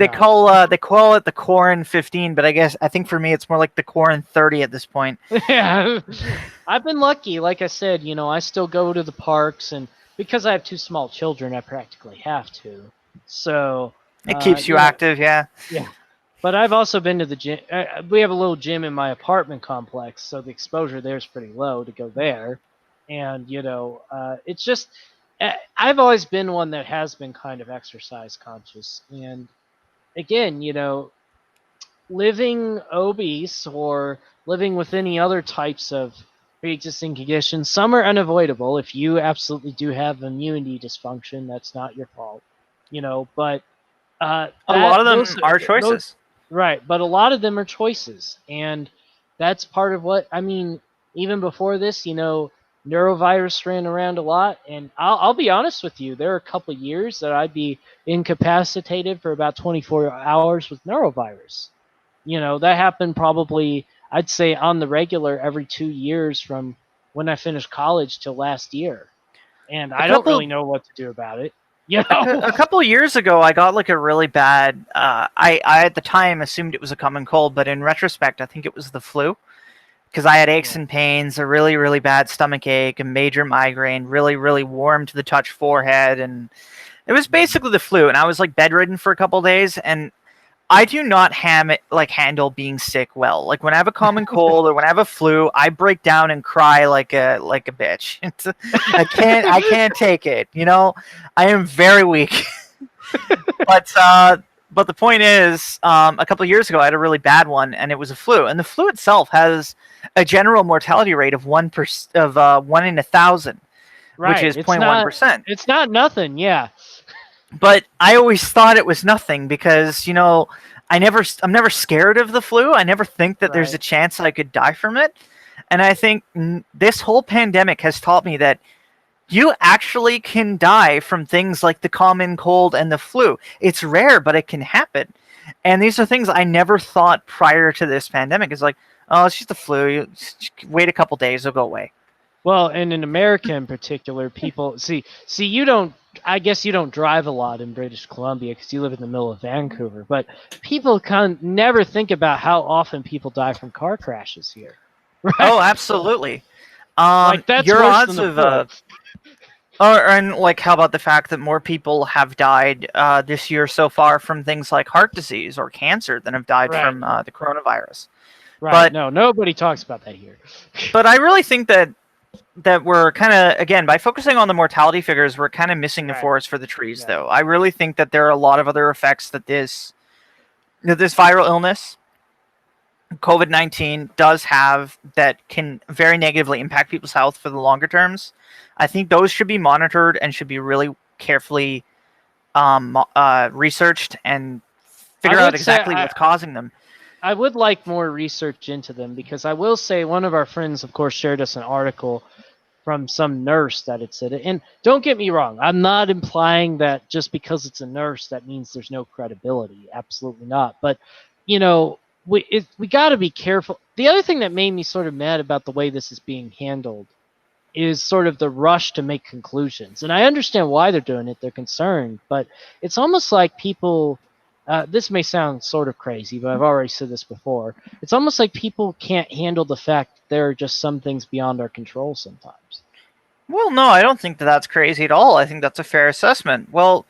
they call it the Corin 15, but I think for me it's more like the Corin 30 at this point. Yeah, I've been lucky. Like I said, I still go to the parks, and because I have two small children, I practically have to. So, It keeps you active, yeah. yeah. But I've also been to the gym. We have a little gym in my apartment complex, so the exposure there is pretty low to go there. And it's just I've always been one that has been kind of exercise conscious. And again, living obese or living with any other types of pre-existing conditions, some are unavoidable. If you absolutely do have immunity dysfunction, that's not your fault, But A lot that of them are those choices. right, but a lot of them are choices, and that's part of what I mean. Even before this, neurovirus ran around a lot, and I'll be honest with you, there are a couple of years that I'd be incapacitated for about 24 hours with neurovirus. That happened probably, I'd say, on the regular every 2 years from when I finished college till last year, and A I don't really couple know what to do about it. You know, a couple years ago, I got like a really bad. I at the time assumed it was a common cold, but in retrospect, I think it was the flu because I had aches Yeah. and pains, a really really bad stomach ache, a major migraine, really really warm to the touch forehead, and it was Mhm. basically the flu. And I was like bedridden for a couple days, and I do not handle being sick well. Like when I have a common cold or when I have a flu, I break down and cry like a bitch. I can't take it. I am very weak. But but the point is, a couple of years ago, I had a really bad one, and it was a flu. And the flu itself has a general mortality rate of 1 in 1,000, which Right. is 0.1%. It's not nothing. Yeah. But I always thought it was nothing because I'm never scared of the flu. I never think that there's a Right. chance I could die from it. And I think this whole pandemic has taught me that you actually can die from things like the common cold and the flu. It's rare, but it can happen. And these are things I never thought prior to this pandemic. It's like, oh, it's just the flu. You just wait a couple days, it'll go away. Well, and in America in particular, people see you don't. I guess you don't drive a lot in British Columbia because you live in the middle of Vancouver. But people never think about how often people die from car crashes here. Right. Oh, absolutely. Like that's Your worse than odds the of flu. and like, how about the fact that more people have died this year so far from things like heart disease or cancer than have died Right. from the coronavirus? Right. But No, nobody talks about that here. I really think that we're kind of, again, by focusing on the mortality figures, we're kind of missing the Right. forest for the trees. Yeah. Though I really think that there are a lot of other effects that this viral illness, COVID-19, does have that can very negatively impact people's health for the longer terms. I think those should be monitored and should be really carefully researched and I figure out would say exactly what's causing them. I would like more research into them because I will say one of our friends, of course, shared us an article from some nurse that had said it. And don't get me wrong, I'm not implying that just because it's a nurse that means there's no credibility. Absolutely not. But we got to be careful. The other thing that made me sort of mad about the way this is being handled is sort of the rush to make conclusions. And I understand why they're doing it. They're concerned, but it's almost like people. This may sound sort of crazy, but I've already said this before. It's almost like people can't handle the fact that there are just some things beyond our control sometimes. Well, no, I don't think that that's crazy at all. I think that's a fair assessment. Well,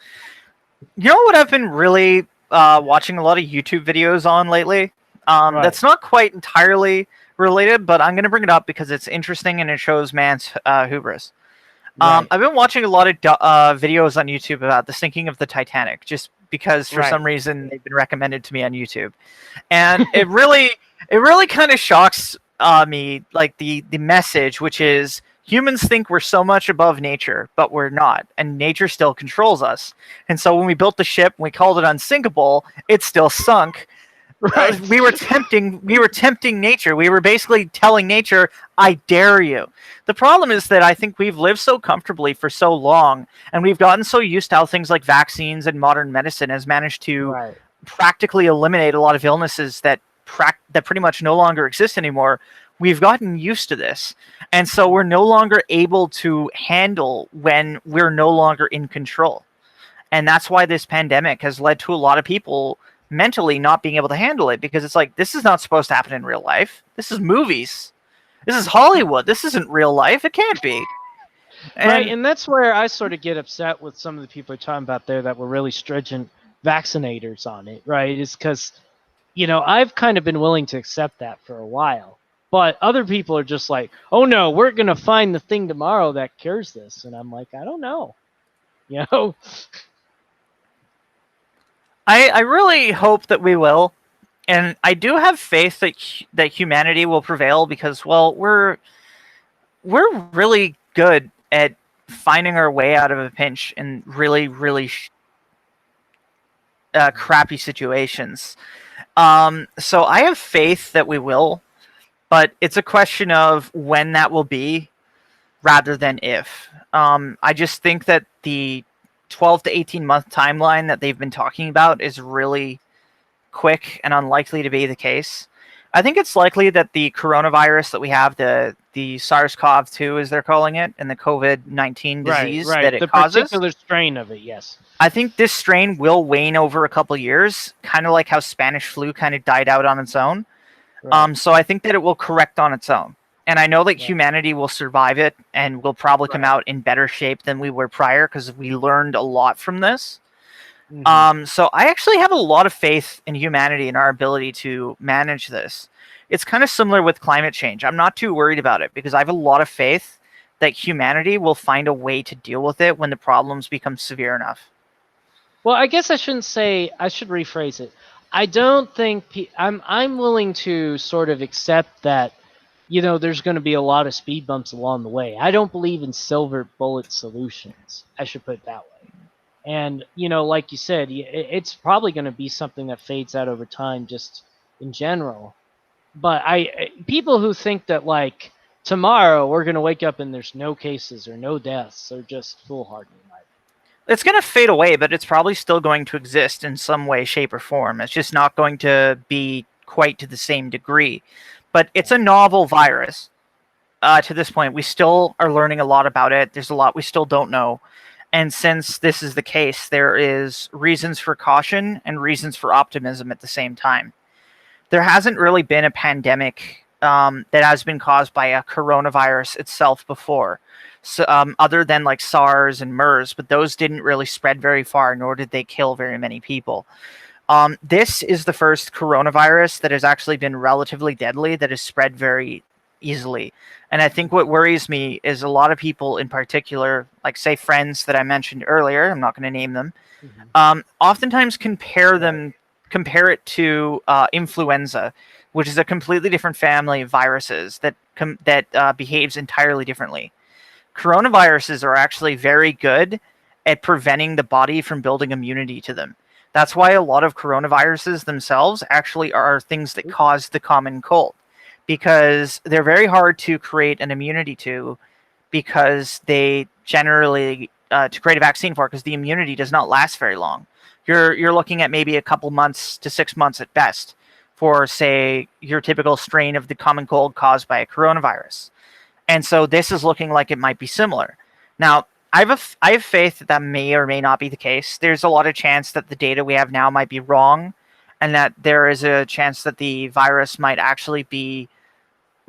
you know what I've been really watching a lot of YouTube videos on lately? Right. That's not quite entirely related, but I'm going to bring it up because it's interesting and it shows man's hubris. Right. I've been watching a lot of videos on YouTube about the sinking of the Titanic, just because for some Right. reason they've been recommended to me on YouTube, and it really kind of shocks me, like the message, which is humans think we're so much above nature, but we're not, and nature still controls us. And so when we built the ship, we called it unsinkable. It still sunk. Right. We were tempting nature. We were basically telling nature, I dare you. The problem is that I think we've lived so comfortably for so long, and we've gotten so used to how things like vaccines and modern medicine has managed to Right. practically eliminate a lot of illnesses that pretty much no longer exist anymore. We've gotten used to this, and so we're no longer able to handle when we're no longer in control. And that's why this pandemic has led to a lot of people mentally not being able to handle it, because it's like, this is not supposed to happen in real life. This is movies. This is Hollywood. This isn't real life. It can't be. Right. And And that's where I sort of get upset with some of the people you're talking about there that were really stringent vaccinators on it. Right. Is because, I've kind of been willing to accept that for a while. But other people are just like, oh no, we're going to find the thing tomorrow that cures this. And I'm like, I don't know. You know? I really hope that we will. And I do have faith that that humanity will prevail because, well, we're really good at finding our way out of a pinch in really crappy situations. So I have faith that we will, but it's a question of when that will be rather than if. I just think that the 12 to 18 month timeline that they've been talking about is really quick and unlikely to be the case. I think it's likely that the coronavirus that we have, the SARS-CoV-2 as they're calling it, and the COVID-19 disease that it The causes, particular strain of it, yes. I think this strain will wane over a couple years, kind of like how Spanish flu kind of died out on its own. Right. So I think that it will correct on its own. And I know that Right. humanity will survive it and will probably come Right. out in better shape than we were prior because we learned a lot from this. Mhm. So I actually have a lot of faith in humanity and our ability to manage this. It's kind of similar with climate change. I'm not too worried about it because I have a lot of faith that humanity will find a way to deal with it when the problems become severe enough. Well, I guess I shouldn't say. I should rephrase it. I don't think I'm willing to sort of accept that, there's going to be a lot of speed bumps along the way. I don't believe in silver bullet solutions. I should put it that way. And like you said, it's probably going to be something that fades out over time, just in general. But people who think that like tomorrow we're going to wake up and there's no cases or no deaths are just foolhardy. It's going to fade away, but it's probably still going to exist in some way, shape, or form. It's just not going to be quite to the same degree. But it's a novel virus. To this point, we still are learning a lot about it. There's a lot we still don't know. And since this is the case, there is reasons for caution and reasons for optimism at the same time. There hasn't really been a pandemic that has been caused by a coronavirus itself before, so, other than like SARS and MERS, but those didn't really spread very far, nor did they kill very many people. This is the first coronavirus that has actually been relatively deadly that has spread very easily. And I think what worries me is a lot of people in particular, like say friends that I mentioned earlier, I'm not going to name them, oftentimes compare it to influenza, which is a completely different family of viruses that behaves entirely differently. Coronaviruses are actually very good at preventing the body from building immunity to them. That's why a lot of coronaviruses themselves actually are things that cause the common cold, because they're very hard to create an immunity to, because they generally to create a vaccine for, because the immunity does not last very long. You're looking at maybe a couple months to 6 months at best for, say, your typical strain of the common cold caused by a coronavirus. And so this is looking like it might be similar. Now, I have faith that that may or may not be the case. There's a lot of chance that the data we have now might be wrong, and that there is a chance that the virus might actually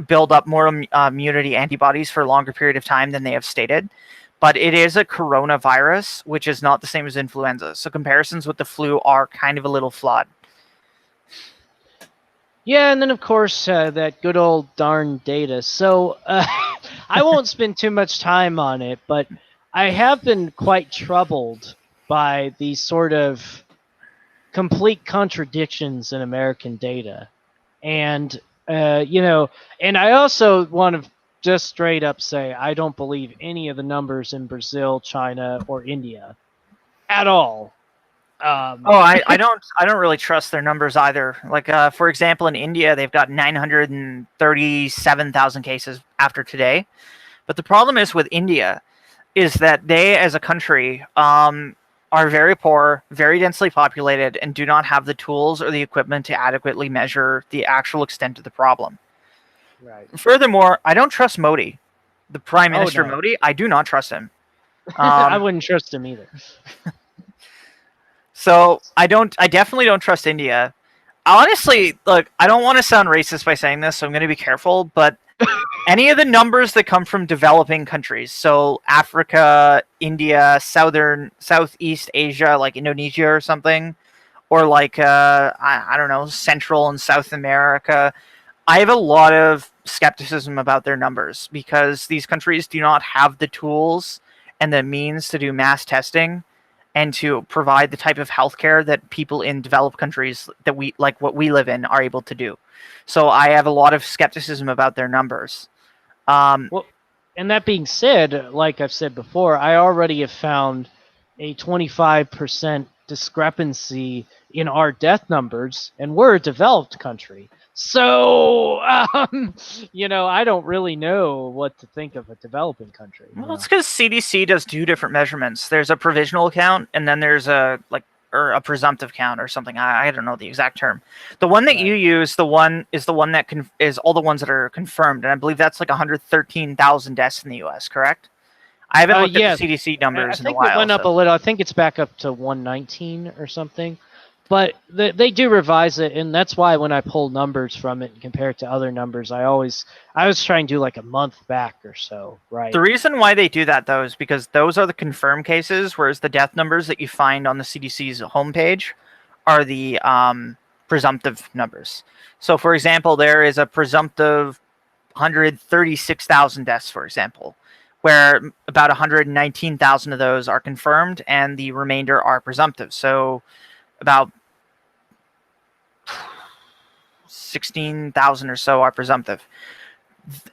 build up more immunity antibodies for a longer period of time than they have stated. But it is a coronavirus, which is not the same as influenza. So comparisons with the flu are kind of a little flawed. Yeah, and then of course that good old darn data. So I won't spend too much time on it, but I have been quite troubled by these sort of complete contradictions in American data. And and I also want to just straight up say I don't believe any of the numbers in Brazil, China, or India at all. I don't really trust their numbers either. Like for example, in India, they've got 937,000 cases after today. But the problem is with India is that they, as a country, are very poor, very densely populated, and do not have the tools or the equipment to adequately measure the actual extent of the problem. Right. Furthermore, I don't trust Modi, the Prime Minister no. Modi. I do not trust him. I wouldn't trust him either. So I definitely don't trust India. Honestly, look, I don't want to sound racist by saying this, so I'm going to be careful, but any of the numbers that come from developing countries, so Africa, India, Southeast Asia, like Indonesia or something, or like, I don't know, Central and South America, I have a lot of skepticism about their numbers because these countries do not have the tools and the means to do mass testing, and to provide the type of healthcare that people in developed countries that we like what we live in are able to do. So I have a lot of skepticism about their numbers. Well, and that being said, like I've said before, I already have found a 25% discrepancy in our death numbers, and we're a developed country. So, I don't really know what to think of a developing country. Well, it's because CDC does two different measurements. There's a provisional count, and then there's a or a presumptive count or something. I don't know the exact term. The one that you use, the one that is all the ones that are confirmed, and I believe that's like 113,000 deaths in the U.S. Correct? I haven't looked at the CDC numbers in a while. I think it went up a little. I think it's back up to 119 or something. But they do revise it, and that's why when I pull numbers from it and compare it to other numbers, I always try and do like a month back or so, right? The reason why they do that, though, is because those are the confirmed cases, whereas the death numbers that you find on the CDC's homepage are the presumptive numbers. So, for example, there is a presumptive 136,000 deaths, for example, where about 119,000 of those are confirmed, and the remainder are presumptive. So, about 16,000 or so are presumptive.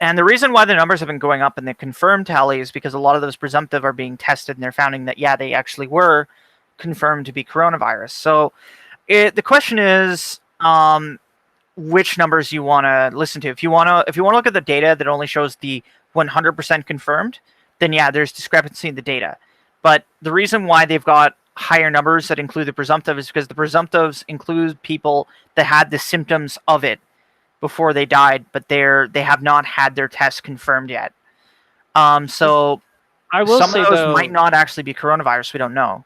And the reason why the numbers have been going up in the confirmed tally is because a lot of those presumptive are being tested, and they're finding that, yeah, they actually were confirmed to be coronavirus. So the question is which numbers you want to listen to. If you want to look at the data that only shows the 100% confirmed, then yeah, there's discrepancy in the data. But the reason why they've got higher numbers that include the presumptive is because the presumptives include people that had the symptoms of it before they died, but they have not had their test confirmed yet. So I will some say, of those though, might not actually be coronavirus. We don't know.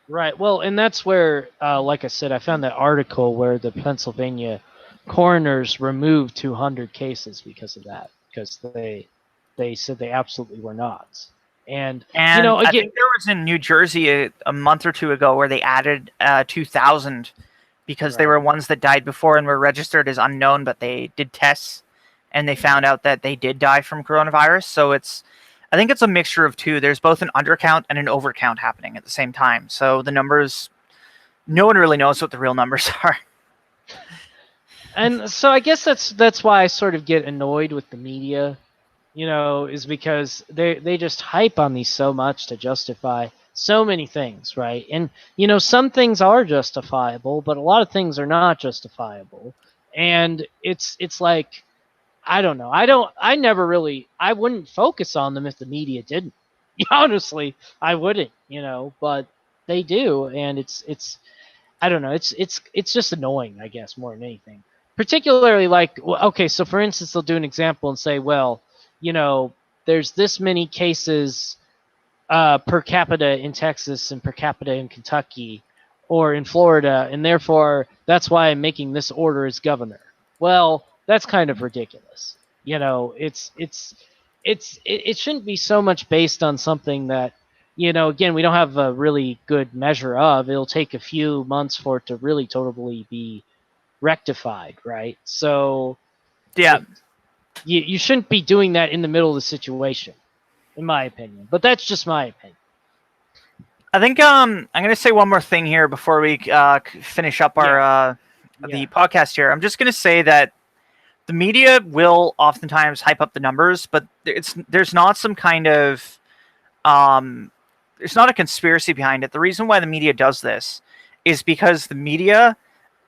Right. Well, and that's where, like I said, I found that article where the Pennsylvania coroners removed 200 cases because of that, because they said they absolutely were not. And I think there was in New Jersey a month or two ago where they added 2,000 because they were ones that died before and were registered as unknown, but they did tests and they found out that they did die from coronavirus. So I think it's a mixture of two. There's both an undercount and an overcount happening at the same time. So the numbers, no one really knows what the real numbers are. And so I guess that's why I sort of get annoyed with the media, is because they just hype on these so much to justify so many things, right? And some things are justifiable, but a lot of things are not justifiable. And it's like, I don't know. I wouldn't focus on them if the media didn't. Honestly, I wouldn't, but they do, and it's I don't know. It's just annoying, I guess, more than anything. Particularly like, okay, so for instance, they'll do an example and say, well, there's this many cases per capita in Texas and per capita in Kentucky or in Florida, and therefore that's why I'm making this order as governor. Well, that's kind of ridiculous. It shouldn't be so much based on something that, again, we don't have a really good measure of. It'll take a few months for it to really totally be rectified, right? So yeah, you shouldn't be doing that in the middle of the situation, in my opinion. But that's just my opinion. I think I'm going to say one more thing here before we finish up our the podcast here. I'm just going to say that the media will oftentimes hype up the numbers, but there's not some kind of there's not a conspiracy behind it. The reason why the media does this is because the media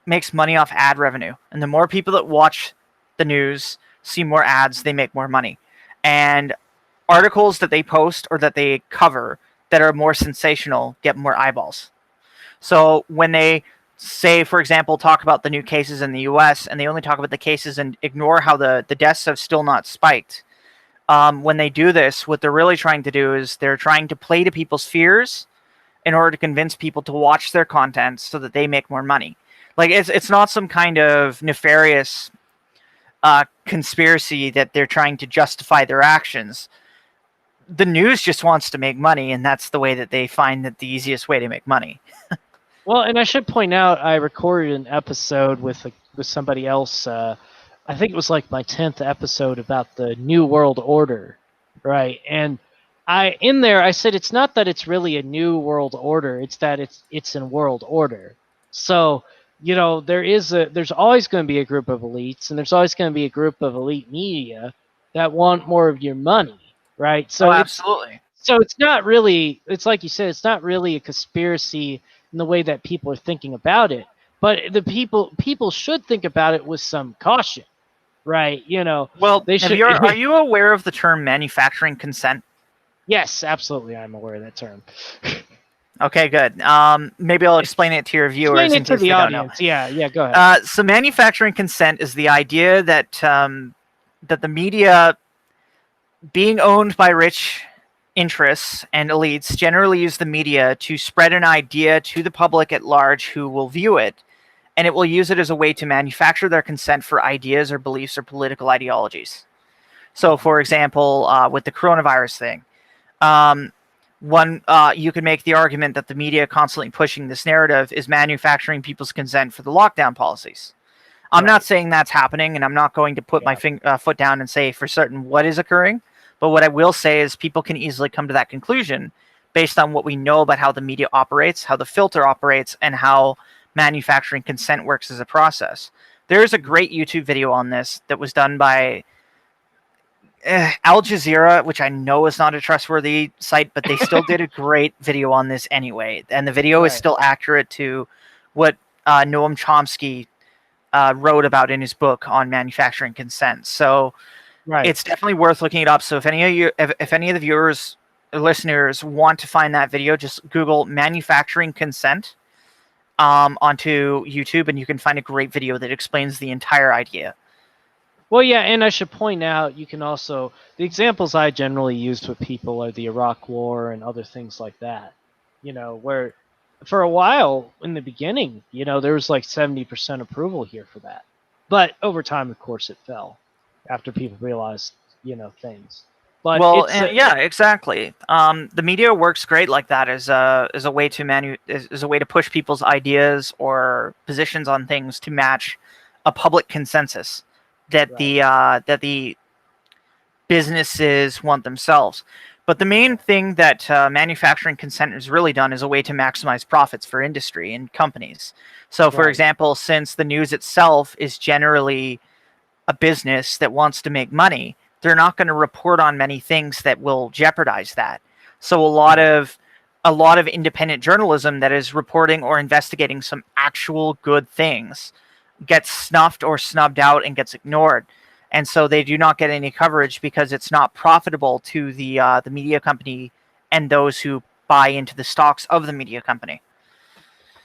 makes money off ad revenue, and the more people that watch the news, see more ads, they make more money. And articles that they post or that they cover that are more sensational get more eyeballs. So when they say, for example, talk about the new cases in the US and they only talk about the cases and ignore how the deaths have still not spiked, when they do this, what they're really trying to do is they're trying to play to people's fears in order to convince people to watch their content so that they make more money. Like, it's not some kind of nefarious conspiracy that they're trying to justify their actions. The news just wants to make money, and that's the way that they find that the easiest way to make money. Well, and I should point out, I recorded an episode with somebody else. I think it was like my 10th episode about the New World Order, right? And I said it's not that it's really a new world order, it's that it's in world order. So, there's always going to be a group of elites, and there's always going to be a group of elite media that want more of your money, right? Oh, So absolutely. it's not really, it's like you said, it's not really a conspiracy in the way that people are thinking about it, but the people should think about it with some caution, right? Well, They should. are you aware of the term manufacturing consent? Yes, absolutely, I'm aware of that term. Okay, good. Maybe I'll explain it to your viewers Explain in it to case the they don't know. audience. Yeah, go ahead. So manufacturing consent is the idea that that the media, being owned by rich interests and elites, generally use the media to spread an idea to the public at large who will view it, and it will use it as a way to manufacture their consent for ideas or beliefs or political ideologies. So, for example, with the coronavirus thing, you could make the argument that the media constantly pushing this narrative is manufacturing people's consent for the lockdown policies. I'm Right. not saying that's happening, and I'm not going to put my foot down and say for certain what is occurring. But what I will say is people can easily come to that conclusion based on what we know about how the media operates, how the filter operates, and how manufacturing consent works as a process. There's a great YouTube video on this that was done by Al Jazeera, which I know is not a trustworthy site, but they still did a great video on this anyway. And the video is Right. still accurate to what Noam Chomsky wrote about in his book on manufacturing consent. So Right. it's definitely worth looking it up. So if any of the viewers or listeners want to find that video, just Google manufacturing consent onto YouTube, and you can find a great video that explains the entire idea. Well, yeah, and I should point out, you can also, the examples I generally use with people are the Iraq War and other things like that. Where for a while in the beginning, there was like 70% approval here for that. But over time, of course, it fell after people realized, things. But Well, it's yeah, exactly. The media works great like that as a way to as a way to push people's ideas or positions on things to match a public consensus that Right. the businesses want themselves. But the main thing that manufacturing consent has really done is a way to maximize profits for industry and companies. So, for Right. example, since the news itself is generally a business that wants to make money, they're not going to report on many things that will jeopardize that. So Right. a lot of independent journalism that is reporting or investigating some actual good things gets snuffed or snubbed out and gets ignored. And so they do not get any coverage because it's not profitable to the media company and those who buy into the stocks of the media company.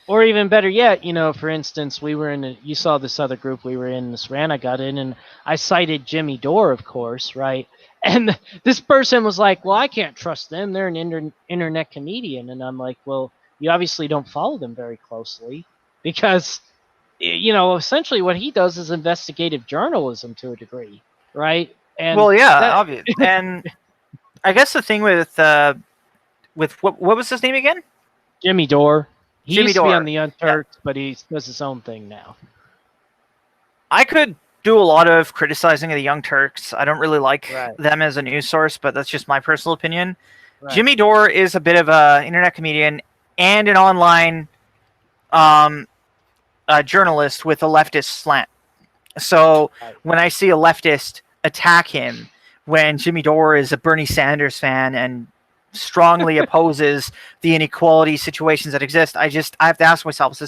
Or even better yet, for instance, you saw this other group we were in, this rant I got in, and I cited Jimmy Dore, of course, right? And this person was like, well, I can't trust them. They're an internet comedian. And I'm like, well, you obviously don't follow them very closely because, essentially what he does is investigative journalism to a degree, right? And Well, yeah, that, obvious. And I guess the thing with what was his name again? Jimmy Dore, he Jimmy used to be on Dore. the Yeah. Unturked, but he does his own thing now. I could do a lot of criticizing of the Young Turks. I don't really like Right. them as a news source, but that's just my personal opinion. Right. Jimmy Dore is a bit of an internet comedian and an online journalist with a leftist slant. So Right. when I see a leftist attack him, when Jimmy Dore is a Bernie Sanders fan and strongly opposes the inequality situations that exist, I have to ask myself,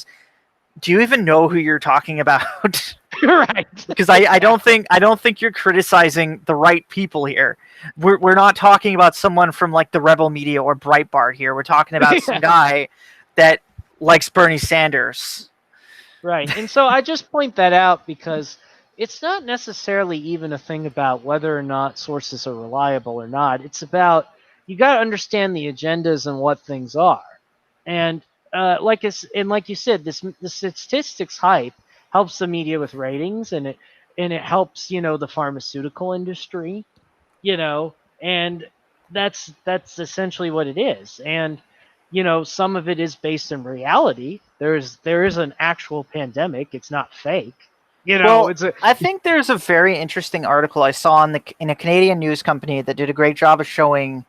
do you even know who you're talking about? Right. Because I don't think you're criticizing the right people here. We're not talking about someone from like the Rebel Media or Breitbart here. We're talking about some guy that likes Bernie Sanders. Right. And so I just point that out because it's not necessarily even a thing about whether or not sources are reliable or not. It's about you got to understand the agendas and what things are. And like you said, the statistics hype helps the media with ratings, and it helps the pharmaceutical industry, and that's essentially what it is. And some of it is based in reality. There is an actual pandemic. It's not fake. Well, I think there's a very interesting article I saw in a Canadian news company that did a great job of showing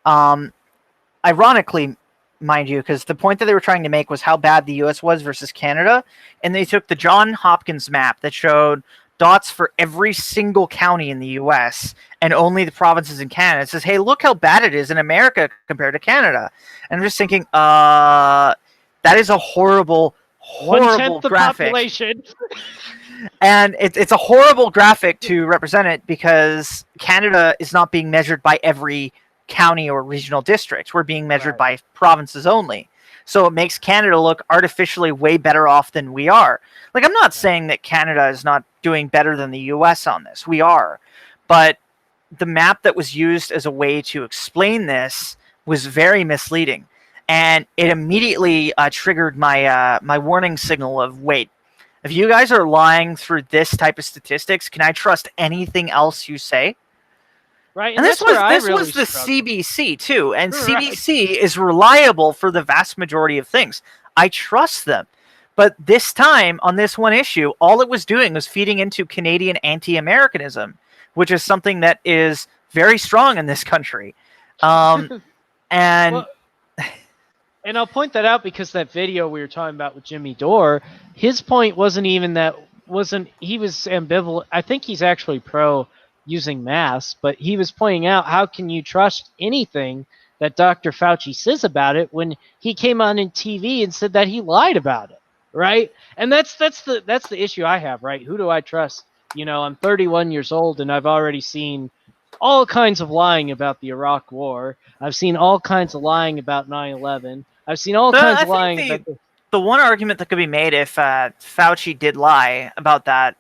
Ironically, mind you, because the point that they were trying to make was how bad the US was versus Canada, and they took the John Hopkins map that showed dots for every single county in the US and only the provinces in Canada. It says, hey, look how bad it is in America compared to Canada. And I'm just thinking, that is a horrible, horrible 1/10 the graphic. population. And it's a horrible graphic to represent it because Canada is not being measured by every county or regional district. We're being measured by provinces only. So it makes Canada look artificially way better off than we are. Like, I'm not saying that Canada is not doing better than the US on this. We are. But the map that was used as a way to explain this was very misleading. And it immediately triggered my my warning signal of, wait, if you guys are lying through this type of statistics, can I trust anything else you say? Right, And this was really the struggle. CBC too, and Right. CBC is reliable for the vast majority of things. I trust them. But this time, on this one issue, all it was doing was feeding into Canadian anti-Americanism, which is something that is very strong in this country. And Well, and I'll point that out because that video we were talking about with Jimmy Dore, his point wasn't even that he was ambivalent. I think he's actually pro using masks, but he was pointing out, how can you trust anything that Dr. Fauci says about it when he came on in TV and said that he lied about it, right? And that's the issue I have, right? Who do I trust? You know, I'm 31 years old and I've already seen all kinds of lying about the Iraq War. I've seen all kinds of lying about 9/11. I've seen all kinds of lying about the one argument that could be made if Fauci did lie about that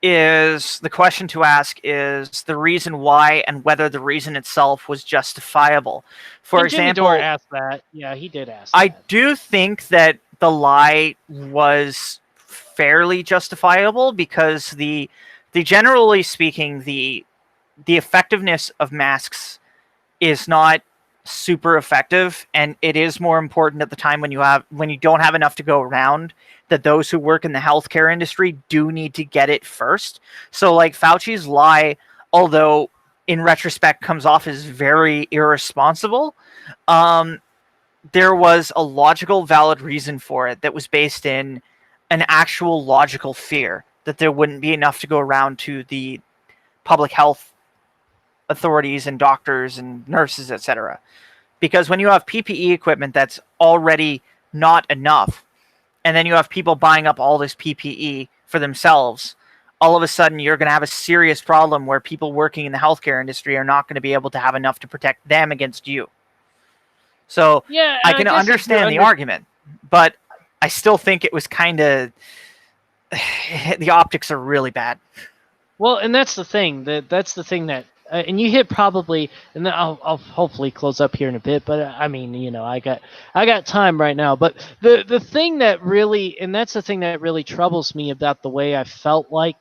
is the question to ask is the reason why and whether the reason itself was justifiable. For example, Jimmy Dore asked that. Yeah, he did ask I that. do think that the lie was fairly justifiable because the generally speaking, the effectiveness of masks is not super effective, and it is more important at the time when you don't have enough to go around, that those who work in the healthcare industry do need to get it first. So like Fauci's lie, although in retrospect comes off as very irresponsible, there was a logical, valid reason for it that was based in an actual logical fear that there wouldn't be enough to go around to the public health authorities and doctors and nurses, etc. Because when you have PPE equipment that's already not enough, and then you have people buying up all this PPE for themselves, all of a sudden you're going to have a serious problem where people working in the healthcare industry are not going to be able to have enough to protect them against you. So yeah, I can understand the argument, but I still think it was kind of the optics are really bad. Well, and that's the thing. That's the thing that, and you hit probably, and then I'll hopefully close up here in a bit. But I mean, you know, I got time right now. But the thing that really, and that's the thing that really troubles me about the way I felt like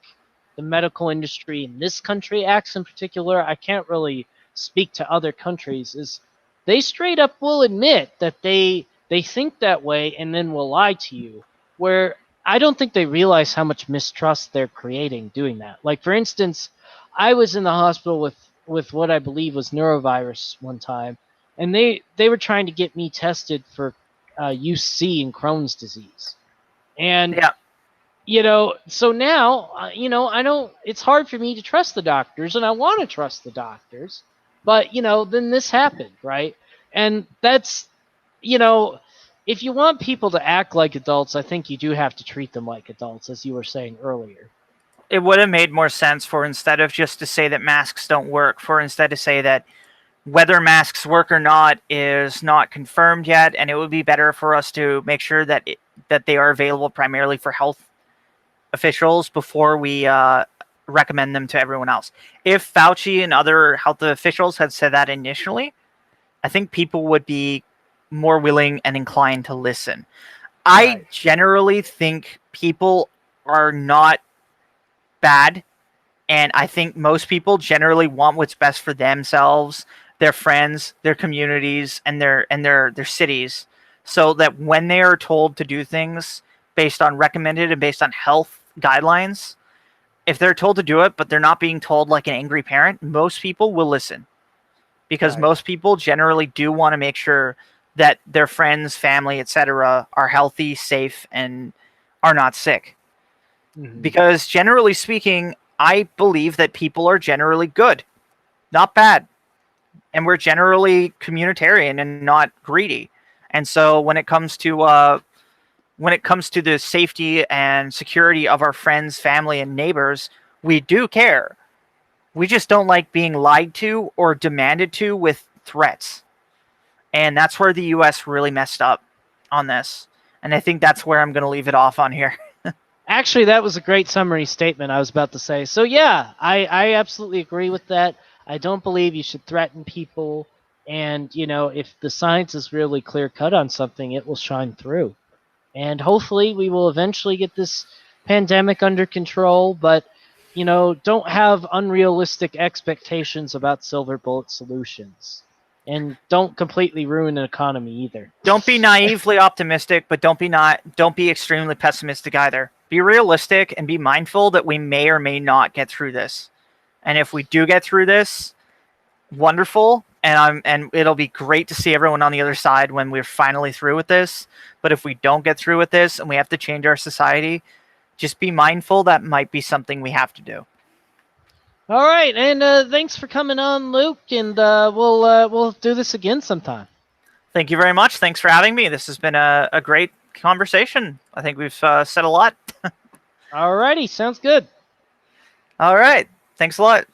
the medical industry in this country acts in particular. I can't really speak to other countries. Is they straight up will admit that they think that way and then will lie to you. Where I don't think they realize how much mistrust they're creating doing that. Like, for instance, I was in the hospital with what I believe was neurovirus one time, and they were trying to get me tested for UC and Crohn's disease. And Yeah. you know, so now, you know, I don't. It's hard for me to trust the doctors, and I want to trust the doctors, but you know, then this happened, right? And that's, you know, if you want people to act like adults, I think you do have to treat them like adults, as you were saying earlier. It would have made more sense for, instead of just to say that masks don't work, for instead to say that whether masks work or not is not confirmed yet, and it would be better for us to make sure that that they are available primarily for health officials before we recommend them to everyone else. If Fauci and other health officials had said that initially, I think people would be more willing and inclined to listen. Right. I generally think people are not bad, and I think most people generally want what's best for themselves, their friends, their communities, and their cities, so that when they are told to do things based on recommended and based on health guidelines, if they're told to do it but they're not being told like an angry parent, most people will listen because Right. most people generally do want to make sure that their friends, family, etc., are healthy, safe, and are not sick. Mhm. Because generally speaking, I believe that people are generally good, not bad, and we're generally communitarian and not greedy. And so when it comes to the safety and security of our friends, family, and neighbors, we do care. We just don't like being lied to or demanded to with threats. And that's where the US really messed up on this. And I think that's where I'm going to leave it off on here. Actually, that was a great summary statement I was about to say. So yeah, I absolutely agree with that. I don't believe you should threaten people. And, if the science is really clear cut on something, it will shine through. And hopefully we will eventually get this pandemic under control, but, don't have unrealistic expectations about silver bullet solutions. And don't completely ruin an economy either. Don't be naively optimistic, but don't be extremely pessimistic either. Be realistic and be mindful that we may or may not get through this. And if we do get through this, wonderful, and it'll be great to see everyone on the other side when we're finally through with this. But if we don't get through with this and we have to change our society, just be mindful that might be something we have to do. All right, and thanks for coming on, Luke, and we'll do this again sometime. Thank you very much. Thanks for having me. This has been a great conversation. I think we've said a lot. All righty, sounds good. All right. Thanks a lot.